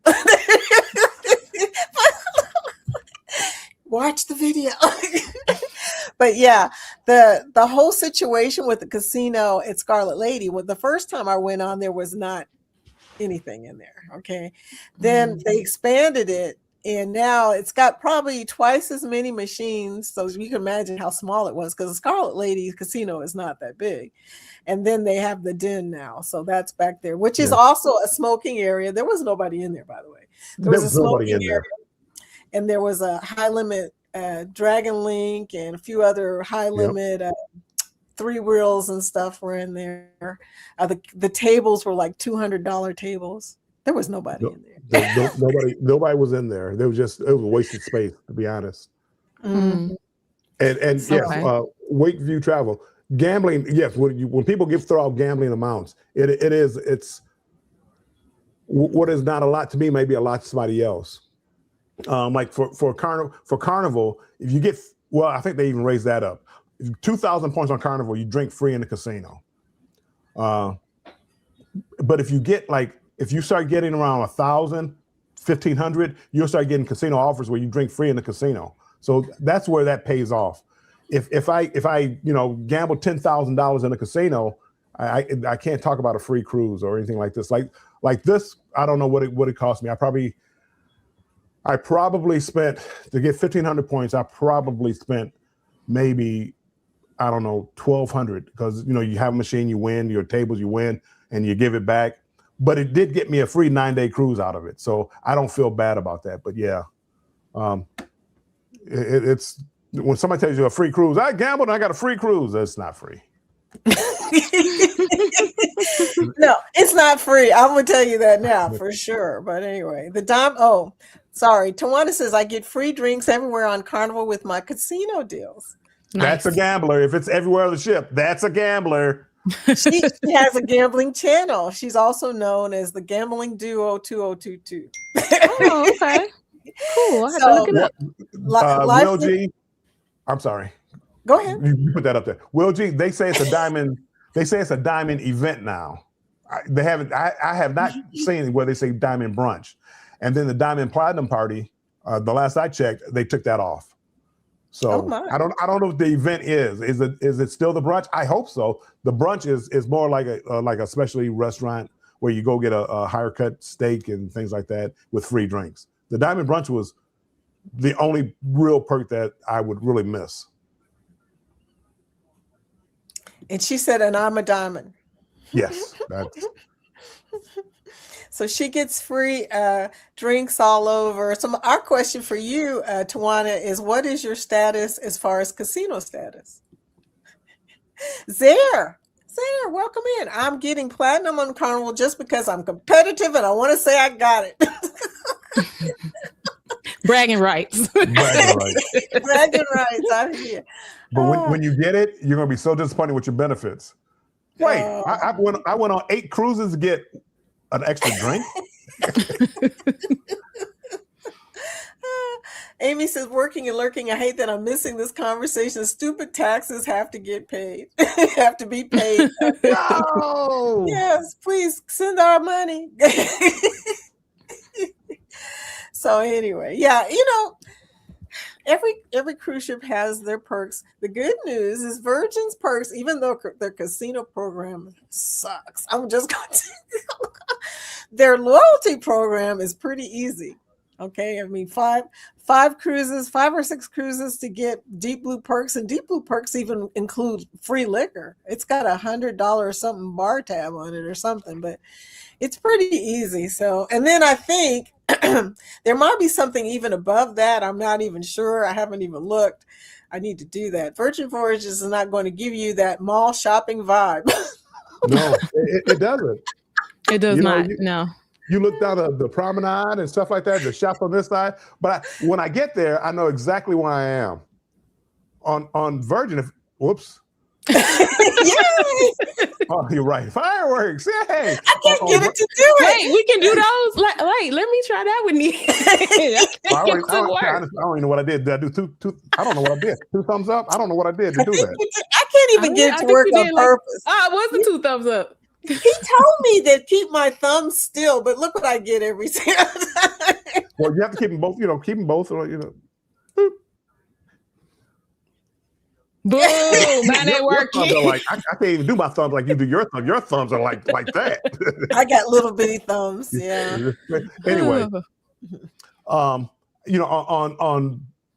Watch the video. But yeah, the whole situation with the casino at Scarlet Lady, the first time I went on, there was not anything in there. Okay. Then they expanded it, and now it's got probably twice as many machines. So you can imagine how small it was, because the Scarlet Lady casino is not that big. And then they have the Den now. So that's back there, which is also a smoking area. There was nobody in there, by the way. There was a smoking area. And there was a high limit Dragon Link and a few other high limit 3 wheels and stuff were in there. The tables were like $200 tables. There was nobody in there. Nobody was in there. It was wasted space, to be honest. And yes, Wakeview Travel. Gambling, yes. When people throw out gambling amounts, it's what is not a lot to me may be a lot to somebody else. Like for Carnival, if you get, well, I think they even raised that up. 2,000 points on Carnival, you drink free in the casino. But if you start getting around 1,000, 1,500, you'll start getting casino offers where you drink free in the casino. So that's where that pays off. If I gamble $10,000 in a casino, I can't talk about a free cruise or anything like this. Like this, I don't know what it cost me. I probably spent, to get 1,500 points, I probably spent maybe, I don't know, 1,200, because you have a machine, you win, your tables you win, and you give it back. But it did get me a free 9-day cruise out of it, so I don't feel bad about that. But yeah, it's when somebody tells you a free cruise, I gambled and I got a free cruise. That's not free. No, it's not free. I'm gonna tell you that now for sure. But anyway, Tawana says I get free drinks everywhere on Carnival with my casino deals. Nice. That's a gambler. If it's everywhere on the ship, that's a gambler. She has a gambling channel. She's also known as the Gambling Duo 2022. Oh, okay. Cool. I have to look it up. Will G, I'm sorry. Go ahead. You put that up there. Will G, they say it's a diamond. They say it's a diamond event now. I have not seen where they say diamond brunch. And then the diamond platinum party, the last I checked, they took that off. So I don't know what the event is. Is it still the brunch? I hope so. The brunch is more like a specialty restaurant where you go get a higher cut steak and things like that with free drinks. The diamond brunch was the only real perk that I would really miss. And she said, and I'm a diamond. Yes. So she gets free drinks all over. So our question for you, Tawana, is what is your status as far as casino status? Zare, welcome in. I'm getting platinum on Carnival just because I'm competitive and I want to say I got it. Bragging rights. Bragging rights. Bragging rights out here. But when you get it, you're gonna be so disappointed with your benefits. Wait, I went on 8 cruises to get an extra drink. Amy says, working and lurking. I hate that I'm missing this conversation. Stupid taxes have to get paid. Have to be paid. No. Yes, please send our money. So anyway, yeah, every cruise ship has their perks. The good news is Virgin's perks, even though their casino program sucks, I'm just going to their loyalty program is pretty easy. Okay, I mean 5 or 6 cruises to get Deep Blue perks, and Deep Blue perks even include free liquor. It's got $100 something bar tab on it or something, but it's pretty easy. So, and then I think there might be something even above that. I'm not even sure. I haven't even looked. I need to do that. Virgin Voyages is not going to give you that mall shopping vibe. No, it doesn't. It does not. No. You look down the promenade and stuff like that, the shops on this side. But when I get there, I know exactly where I am. On Virgin, whoops. Yay! Oh, you're right. Fireworks. Yay! I can't get it to do it. Hey, we can do those. Wait, let me try that with me. I don't even know what I did. Did I do two? I don't know what I did. 2 thumbs up? I don't know what I did to do that. I can't even get it to work on purpose. It wasn't 2 thumbs up. He told me to keep my thumbs still, but look what I get every single time. Well, you have to keep them both, keep them both, Boop. Boom, man, ain't working. I can't even do my thumbs like you do your thumbs. Your thumbs are like that. I got little bitty thumbs, yeah. Anyway, on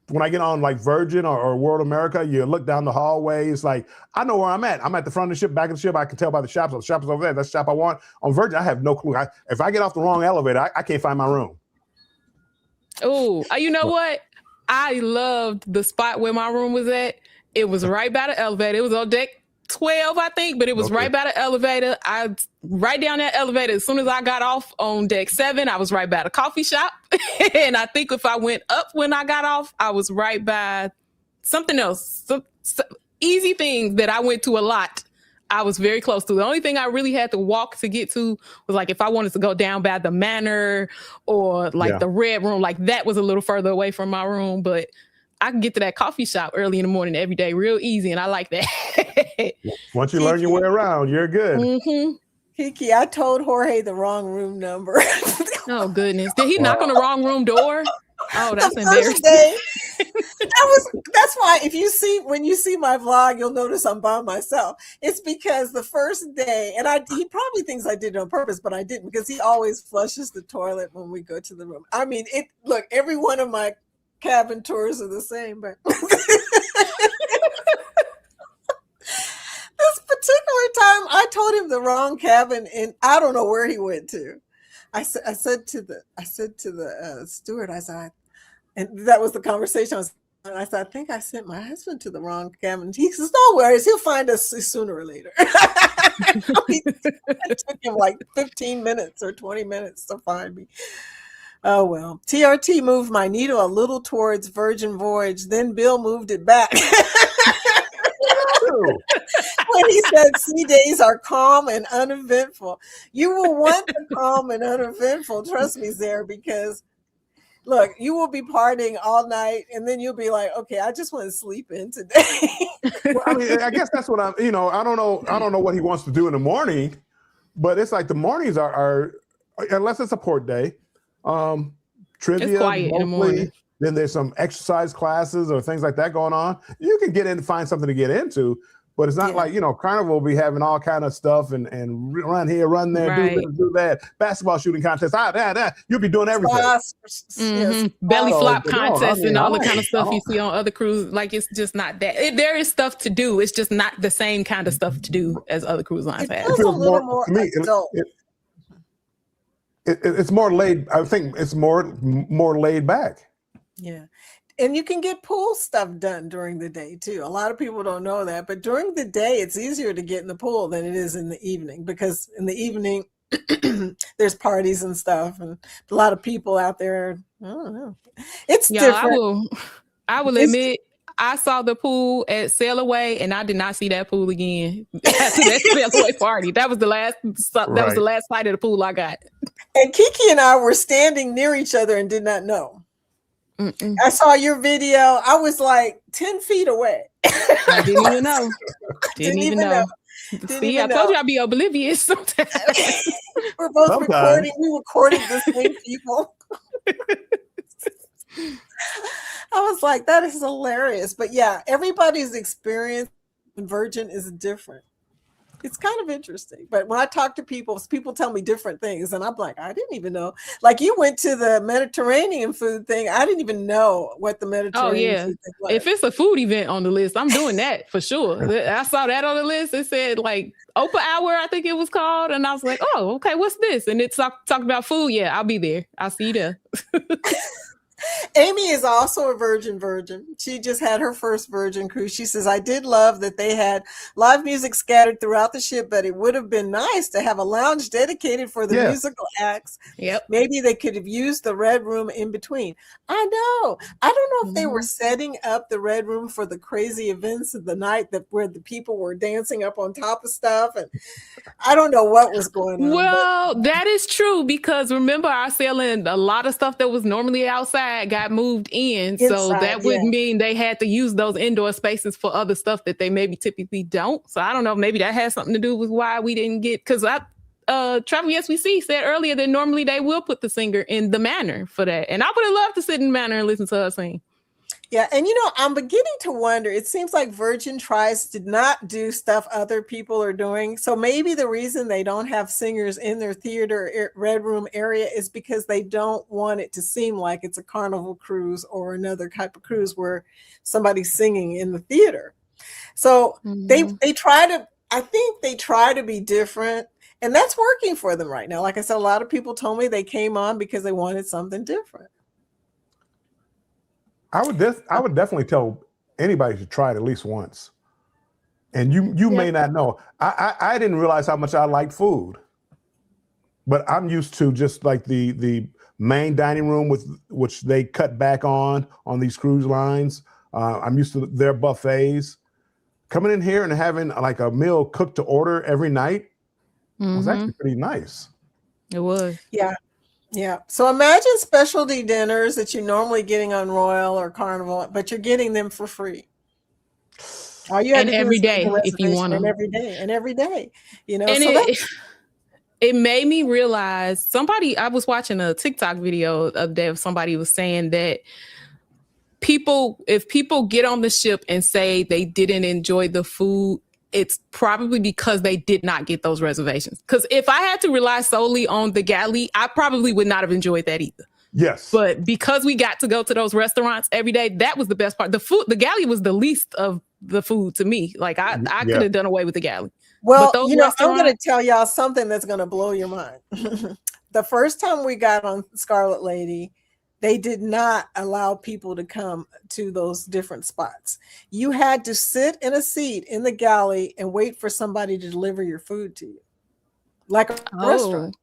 when I get on like Virgin or World America, you look down the hallway. It's like, I know where I'm at. I'm at the front of the ship, back of the ship. I can tell by the shops. The shop is over there. That's the shop I want. On Virgin, I have no clue. If I get off the wrong elevator, I can't find my room. Oh, you know what? I loved the spot where my room was at. It was right by the elevator. It was on deck 12, I think, but it was right by the elevator. I right down that elevator. As soon as I got off on deck 7, I was right by the coffee shop. And I think if I went up when I got off, I was right by something else. Some easy things that I went to a lot. I was very close to. The only thing I really had to walk to get to was like if I wanted to go down by the Manor or like the Red Room, like that was a little further away from my room, but I can get to that coffee shop early in the morning every day real easy, and I like that. Once you learn your way around, you're good. Mm-hmm. Kiki, I told Jorge the wrong room number. Oh, goodness. Did he knock on the wrong room door? Oh, that's embarrassing. That's why when you see my vlog, you'll notice I'm by myself. It's because the first day, and he probably thinks I did it on purpose, but I didn't, because he always flushes the toilet when we go to the room. I mean, look, every one of my cabin tours are the same, but this particular time I told him the wrong cabin, and I don't know where he went to. I said to the steward, I said, and that was the conversation. I said, I think I sent my husband to the wrong cabin. He says, no worries, he'll find us sooner or later. It took him like 15 minutes or 20 minutes to find me. Oh, well. TRT moved my needle a little towards Virgin Voyage. Then Bill moved it back. When he said sea days are calm and uneventful. You will want the calm and uneventful. Trust me, Zara, because, look, you will be partying all night, and then you'll be like, okay, I just want to sleep in today. Well, I mean, I guess that's what I don't know what he wants to do in the morning, but it's like the mornings are unless it's a port day. Trivia, it's quiet in the morning. Then there's some exercise classes or things like that going on. You can get in and find something to get into, but it's not like, Carnival will be having all kind of stuff and run here, run there, right. do that, basketball shooting contest, you'll be doing everything. Mm-hmm. Belly flop contests and all the kind of stuff you see on other cruises. Like, it's just not that. There is stuff to do. It's just not the same kind of stuff to do as other cruise lines have. It feels a little more adult. it's more laid. I think it's more laid back. Yeah. And you can get pool stuff done during the day too. A lot of people don't know that, but during the day, it's easier to get in the pool than it is in the evening, because in the evening, there's parties and stuff, and a lot of people out there. I don't know. It's different. I will admit, I saw the pool at Sail Away, and I did not see that pool again after that Sail Away party. That was the last. That was the last sight of the pool I got. And Kiki and I were standing near each other and did not know. Mm-mm. I saw your video. I was like 10 feet away. I didn't even know. Didn't even know. See, I told you I'd be oblivious sometimes. We're both recording. We recorded the same people. I was like, that is hilarious. But yeah, everybody's experience in Virgin is different. It's kind of interesting. But when I talk to people tell me different things. And I'm like, I didn't even know. Like, you went to the Mediterranean food thing. I didn't even know what the Mediterranean food thing was. If it's a food event on the list, I'm doing that for sure. I saw that on the list. It said like Opa Hour, I think it was called. And I was like, oh, okay, what's this? And it's talking about food. Yeah, I'll be there. I'll see you there. Amy is also a virgin. She just had her first Virgin cruise. She says, I did love that they had live music scattered throughout the ship, but it would have been nice to have a lounge dedicated for the musical acts. Yep. Maybe they could have used the Red Room in between. I know. I don't know if they were setting up the Red Room for the crazy events of the night where the people were dancing up on top of stuff. And I don't know what was going on. Well, that is true, because remember, our sailing, a lot of stuff that was normally outside got moved in. So that would mean they had to use those indoor spaces for other stuff that they maybe typically don't. So I don't know, maybe that has something to do with why we didn't get, because Travel Yes We See said earlier that normally they will put the singer in the Manor for that. And I would have loved to sit in the Manor and listen to her sing. Yeah, and I'm beginning to wonder, it seems like Virgin tries to not do stuff other people are doing. So maybe the reason they don't have singers in their theater Red Room area is because they don't want it to seem like it's a Carnival cruise or another type of cruise where somebody's singing in the theater. So they try to, I think they try to be different, and that's working for them right now. Like I said, a lot of people told me they came on because they wanted something different. I would definitely tell anybody to try it at least once. And you may not know. I didn't realize how much I liked food, but I'm used to just like the main dining room which they cut back on these cruise lines. I'm used to their buffets. Coming in here and having like a meal cooked to order every night was actually pretty nice. It was. Yeah. Yeah. So imagine specialty dinners that you're normally getting on Royal or Carnival, but you're getting them for free. All you have to do every day if you want them. And every day, And so it made me realize I was watching a TikTok video the other day of somebody was saying that if people get on the ship and say they didn't enjoy the food, it's probably because they did not get those reservations. Because if I had to rely solely on the galley, I probably would not have enjoyed that either. Yes. But because we got to go to those restaurants every day, that was the best part. The galley was the least of the food to me. Like I could have done away with the galley. Well, I'm going to tell y'all something that's going to blow your mind. The first time we got on Scarlet Lady, they did not allow people to come to those different spots. You had to sit in a seat in the galley and wait for somebody to deliver your food to you, like a restaurant.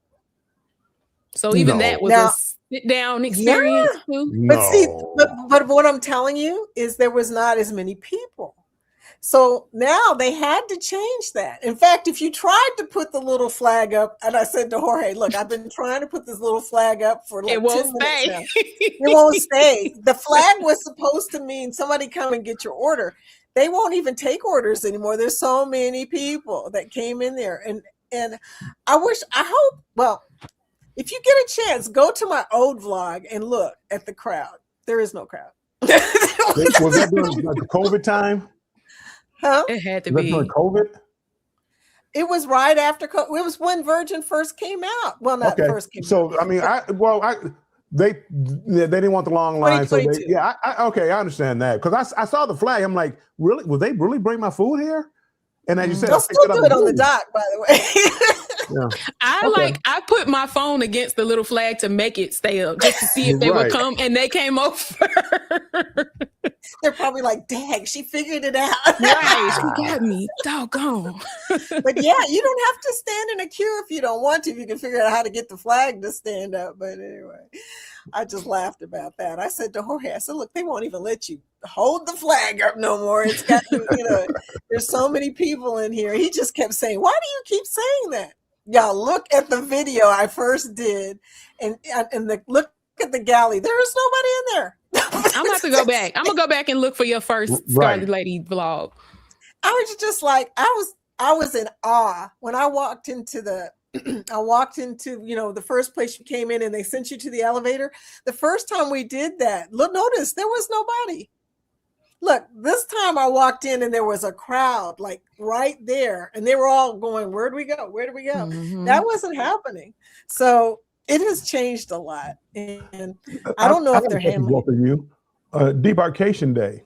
So even that was a sit-down experience too? But what I'm telling you is there was not as many people. So now they had to change that. In fact, if you tried to put the little flag up, and I said to Jorge, look, I've been trying to put this little flag up for like 10 minutes now. It won't stay. The flag was supposed to mean somebody come and get your order. They won't even take orders anymore. There's so many people that came in there. And if you get a chance, go to my old vlog and look at the crowd. There is no crowd. Was that during the COVID time? Huh? It had to be during COVID. It was right after COVID. It was when Virgin first came out. Well, not first came out. So I mean, they didn't want the long line. So I understand that because I saw the flag. I'm like, really? Will they really bring my food here? And as you said, they'll still do it on the dock, by the way. Yeah. I put my phone against the little flag to make it stay up just to see if they would Right. come, and they came over. They're probably like, dang, she figured it out. Right. She got me. Doggone. But yeah, you don't have to stand in a queue if you don't want to. If you can figure out how to get the flag to stand up. But anyway, I just laughed about that. I said to Jorge, I said, look, they won't even let you hold the flag up no more. It's got, there's so many people in here. He just kept saying, why do you keep saying that? Y'all look at the video I first did and look at the galley. There is nobody in there. I'm gonna have to go back. I'm gonna go back and look for your first Scarlet Lady vlog. I was just like, I was in awe when I walked into the the first place you came in and they sent you to the elevator. The first time we did that, notice there was nobody. Look, this time I walked in and there was a crowd like right there, and they were all going, where do we go? Where do we go? Mm-hmm. That wasn't happening. So it has changed a lot. And I don't know if they're handling for you. Debarkation day.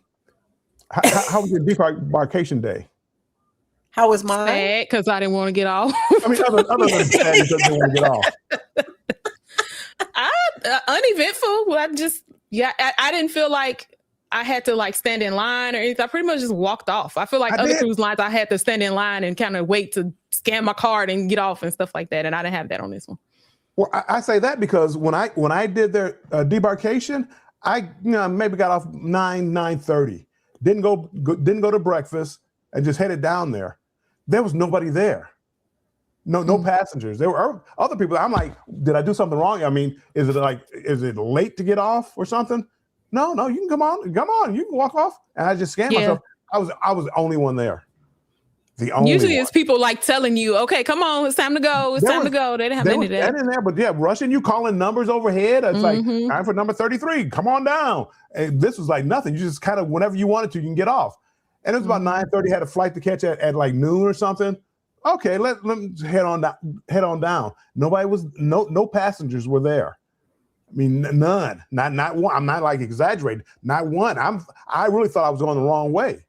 How was your debarkation day? How was mine? Sad, because I didn't want to get off. I mean, other than sad, because I didn't want to get off. Uneventful. Well, I didn't feel like I had to like stand in line or anything. I pretty much just walked off. I feel like other cruise lines, I had to stand in line and kind of wait to scan my card and get off and stuff like that. And I didn't have that on this one. Well, I say that because when I did their debarkation, I maybe got off 9:30. Didn't go to breakfast and just headed down there. There was nobody there. No passengers. There were other people. I'm like, did I do something wrong? I mean, is it late to get off or something? No, you can come on, you can walk off. And I just scanned myself. I was the only one there. Usually it's people like telling you, okay, come on, it's time to go. It's time to go. They didn't have any of that. In there, but yeah, rushing you, calling numbers overhead. It's like, time for number 33. Come on down. And this was like nothing. You just kind of, whenever you wanted to, you can get off. And it was about 9:30, had a flight to catch at like noon or something. Okay, let me head on down. Nobody was, no passengers were there. I mean, none, not one. I'm not like exaggerating. Not one. I really thought I was going the wrong way.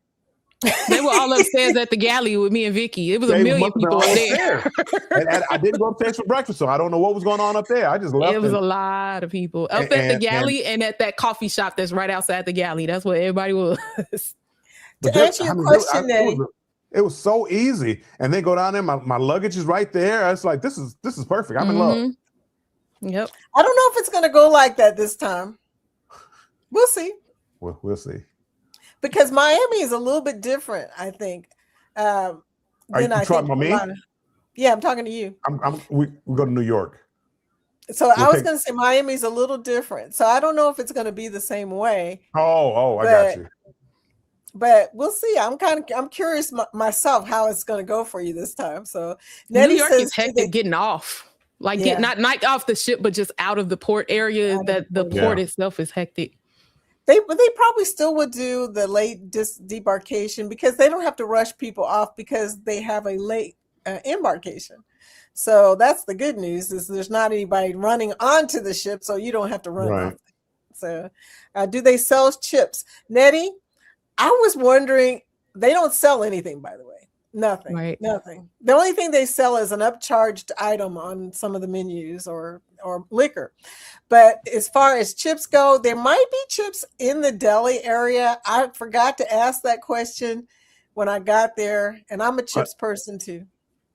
They were all upstairs at the galley with me and Vicky. It was a million people up there. and I didn't go upstairs for breakfast, so I don't know what was going on up there. I just left. It was a lot of people up at the galley and at that coffee shop that's right outside the galley. That's where everybody was. To answer your question, it was so easy. And then go down there. My luggage is right there. It's like this is perfect. I'm in love. Yep. I don't know if it's going to go like that this time. We'll see. We'll see. Because Miami is a little bit different, I think. Are you talking about me? Yeah, I'm talking to you. We go to New York. So I was going to say Miami's a little different. So I don't know if it's going to be the same way. I got you. But we'll see. I'm curious myself how it's going to go for you this time. So New York is hectic getting off. Like not off the ship, but just out of the port area. That the port itself is hectic. They probably still would do the late debarkation because they don't have to rush people off because they have a late embarkation. So that's the good news is there's not anybody running onto the ship, so you don't have to run off. So do they sell chips? Nettie, I was wondering, they don't sell anything, by the way. Nothing. Right. Nothing. The only thing they sell is an upcharged item on some of the menus or liquor. But as far as chips go, there might be chips in the deli area. I forgot to ask that question when I got there, and I'm a chips person too.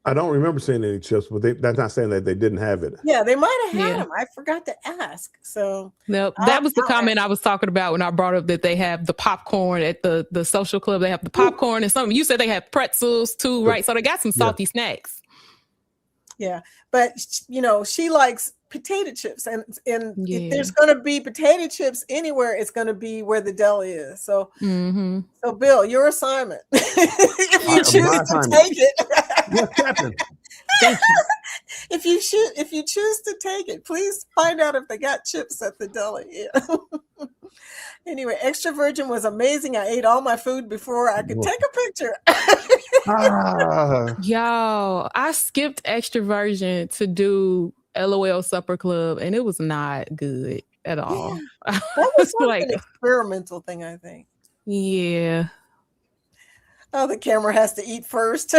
I don't remember seeing any chips, but that's not saying that they didn't have it. Yeah, they might have had them. I forgot to ask. So no, that was the comment I was talking about when I brought up that they have the popcorn at the social club. They have the popcorn and something. You said they have pretzels too, right? So they got some salty snacks. Yeah, but she likes potato chips, and if there's going to be potato chips anywhere, it's going to be where the deli is. So, so Bill, your assignment, if you choose to take it. Yes, Captain. Thank you. If you choose to take it, please find out if they got chips at the deli. Yeah. Anyway, Extra Virgin was amazing. I ate all my food before I could take a picture. Yo, I skipped Extra Virgin to do LOL Supper Club, and it was not good at all. Yeah. That was like an experimental thing, I think. Yeah. Oh, the camera has to eat first.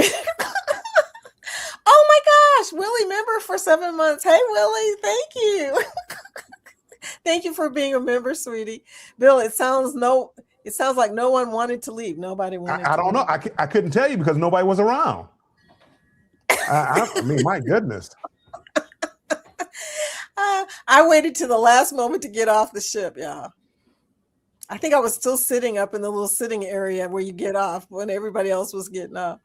Oh my gosh, Willie member for 7 months. Hey, Willie, thank you. Thank you for being a member, sweetie. Bill, it sounds like no one wanted to leave. Nobody wanted I to don't know. leave. I couldn't tell you because nobody was around. I mean, my goodness. I waited to the last moment to get off the ship, y'all. I think I was still sitting up in the little sitting area where you get off when everybody else was getting off.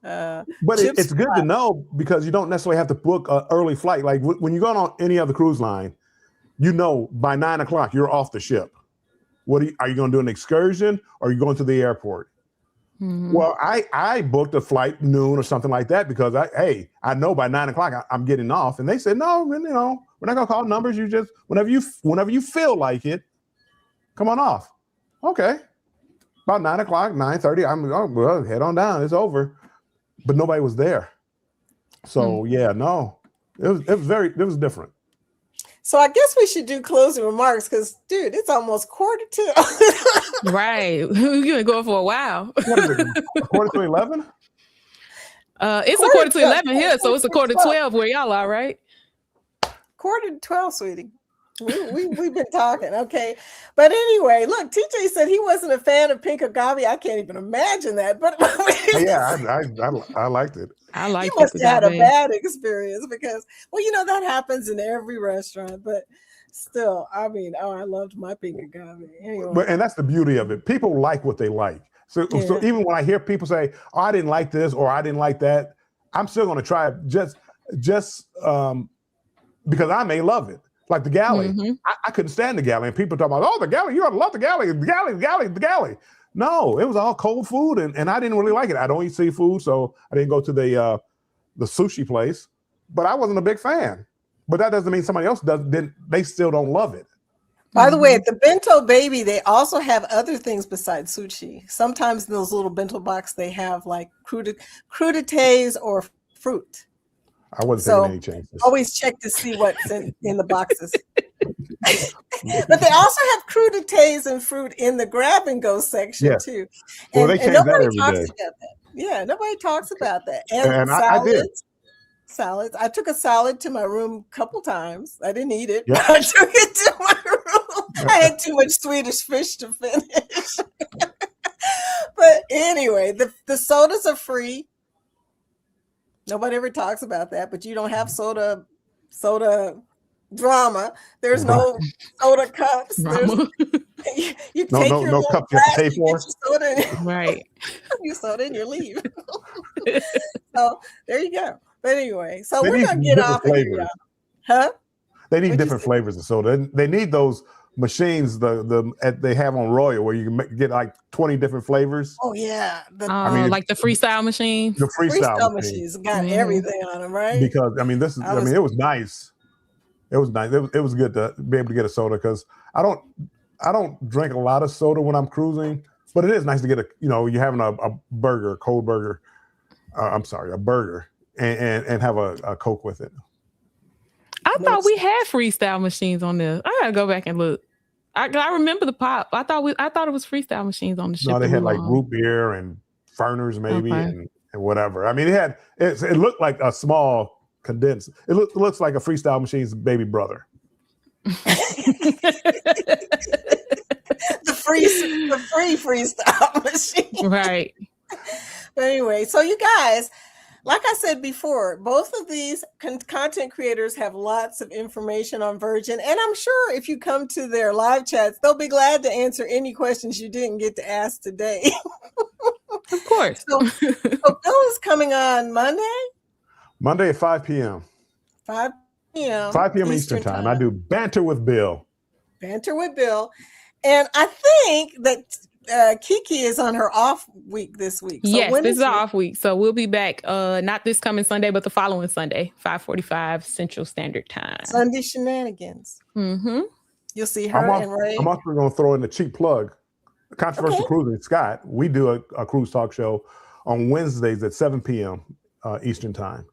But it's good to know because you don't necessarily have to book an early flight. Like when you go on any other cruise line, you know by 9 o'clock you're off the ship. Are you going to do an excursion or are you going to the airport? Mm-hmm. Well, I booked a flight noon or something like that because I know by 9 o'clock I'm getting off, and they said no, we're not going to call numbers. You just whenever you feel like it, come on off. Okay, about 9 o'clock, 9:30. Well, head on down. It's over, but nobody was there. So yeah, no, it was different. So I guess we should do closing remarks because, dude, it's almost 11:45. Right. You've been going for a while. What is it, 11:45? It's 11:45 here, so it's 11:45 where y'all are, right? 11:45, sweetie. We've been talking, okay. But anyway, look, TJ said he wasn't a fan of pink agave. I can't even imagine that. But yeah, I liked it. I like it. You must have had a bad experience because, well, that happens in every restaurant. But still, I mean, I loved my pink agave. Anyway. And that's the beauty of it. People like what they like. So even when I hear people say, "Oh, I didn't like this" or "I didn't like that," I'm still going to try it just because I may love it. Like the galley. Mm-hmm. I couldn't stand the galley. And people talk about, oh, the galley, you ought to love the galley, the galley. No, it was all cold food, and I didn't really like it. I don't eat seafood, so I didn't go to the sushi place. But I wasn't a big fan. But that doesn't mean somebody else didn't. They still don't love it. By the way, at the Bento Baby, they also have other things besides sushi. Sometimes in those little bento box, they have like crudités or fruit. I wasn't taking any chances. Always check to see what's in the boxes. But they also have crudités and fruit in the grab and go section too. Well, they change that every day. About that. Yeah, nobody talks about that. And salads. I did. Salads. I took a salad to my room a couple times. I didn't eat it. Yep. I took it to my room. I had too much Swedish fish to finish. But anyway, the sodas are free. Nobody ever talks about that, but you don't have soda drama. There's no soda cups. You take your cup you have to pay for. Right. You soda and you leave. So there you go. But anyway, so we're gonna get off of here. Huh? They need different flavors of soda. They need those machines they have on Royal where you can get like 20 different flavors. Oh yeah, like the freestyle machine. The freestyle machines got everything on them, right? Because it was nice. It was nice. It was good to be able to get a soda because I don't drink a lot of soda when I'm cruising, but it is nice to get you're having a burger, a cold burger. A burger, and have a Coke with it. I thought we had freestyle machines on there. I gotta go back and look. I remember the pop. I thought it was freestyle machines on the ship. No, they had like root beer and Ferners maybe and whatever. I mean, it looked like a small condensed. It looks like a freestyle machine's baby brother. the free freestyle machine. Right. But anyway, so you guys, like I said before, both of these content creators have lots of information on Virgin. And I'm sure if you come to their live chats, they'll be glad to answer any questions you didn't get to ask today. Of course. So Bill is coming on Monday at 5 p.m. 5 p.m. 5 p.m. Eastern time. I do Banter with Bill. Banter with Bill. And I think that Kiki is on her off week this week. So yes, this is our off week. So we'll be back not this coming Sunday, but the following Sunday, 5:45 Central Standard Time. Sunday shenanigans. Mm-hmm. You'll see her and Ray. I'm also going to throw in a cheap plug. Controversial Cruising, Scott. We do a cruise talk show on Wednesdays at 7 p.m. Eastern time.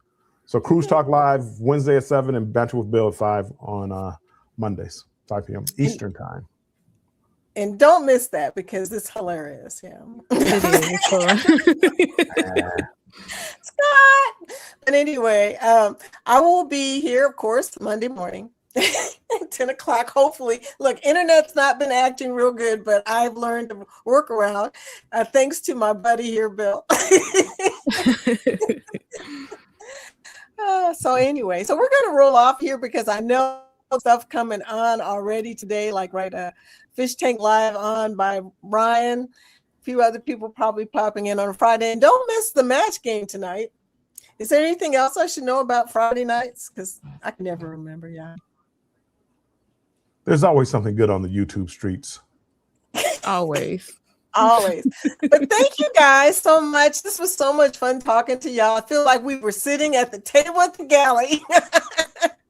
So Cruise Talk Live Wednesday at 7 and Banter with Bill at 5 on Mondays, 5 p.m. Eastern time. And don't miss that because it's hilarious. Yeah. It is fun. Scott. But anyway, I will be here, of course, Monday morning. 10 o'clock, hopefully. Look, internet's not been acting real good, but I've learned to work around thanks to my buddy here, Bill. So anyway, so we're going to roll off here because I know stuff coming on already today, like Fish Tank Live on by Ryan. A few other people probably popping in on Friday. And don't miss the match game tonight. Is there anything else I should know about Friday nights? Because I can never remember, yeah. There's always something good on the YouTube streets. Always. Always. But thank you guys so much. This was so much fun talking to y'all. I feel like we were sitting at the table at the galley.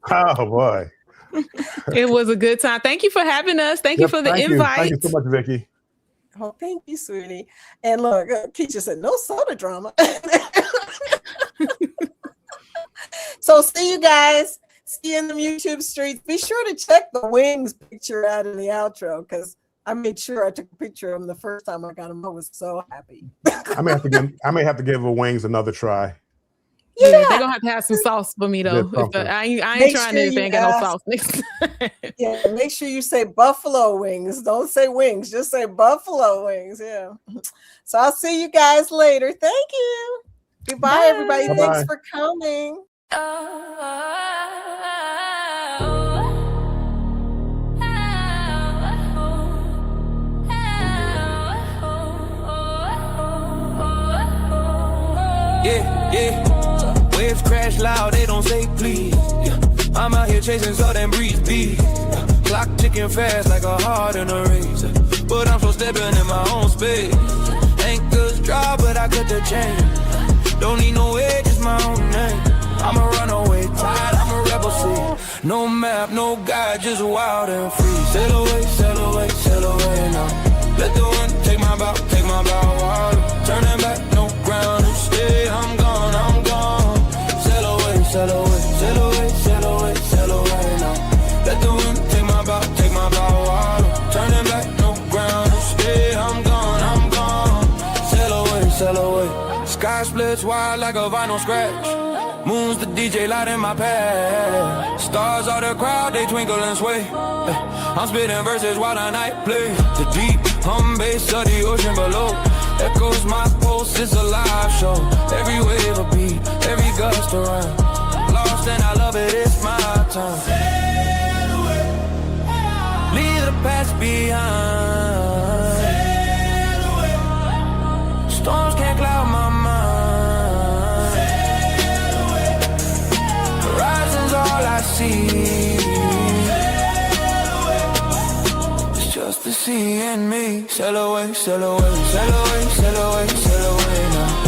Oh, boy. It was a good time. Thank you for having us. Thank you for the invite. Thank you so much, Vicky. Oh, thank you, sweetie. And look, Keisha said, no soda drama. So see you guys. See you in the YouTube streets. Be sure to check the wings picture out in the outro because I made sure I took a picture of them the first time I got them. I was so happy. I may have to give the wings another try. Yeah, they're gonna have to have some sauce for me though. I ain't trying anything. Got no sauce next. Yeah, make sure you say buffalo wings. Don't say wings. Just say buffalo wings. Yeah. So I'll see you guys later. Thank you. Goodbye, Bye. everybody. Bye-bye. Thanks for coming. Yeah. Waves crash loud, they don't say please. Yeah. I'm out here chasing southern breeze beat. Clock ticking fast like a heart in a race. But I'm so stepping in my own space. Anchors dry, but I cut the chain. Don't need no way, just my own name. I'm a runaway tide, I'm a rebel seed. No map, no guide, just wild and free. Sail away, sail away, sail away now. Let the wind take my bow, water. Turning back, no ground to stay. I'm gone, I'm gone. Sail away, sail away, sail away, sail away, sail away now. Let the wind take my bow, water. Turning back, no ground to stay. I'm gone, I'm gone. Sail away, sail away. Sky splits wide like a vinyl scratch. Moon's the DJ light in my pad. Stars are the crowd, they twinkle and sway. I'm spitting verses while the night play. The deep hum bass of the ocean below echoes my pulse, it's a live show. Every wave a beat, every gust a rhyme. Lost and I love it, it's my time. Leave the past behind. Storms can't cloud my mind. Horizon's all I see. It's just the sea and me. Sail away, sail away, sail away, sail away, sail away now.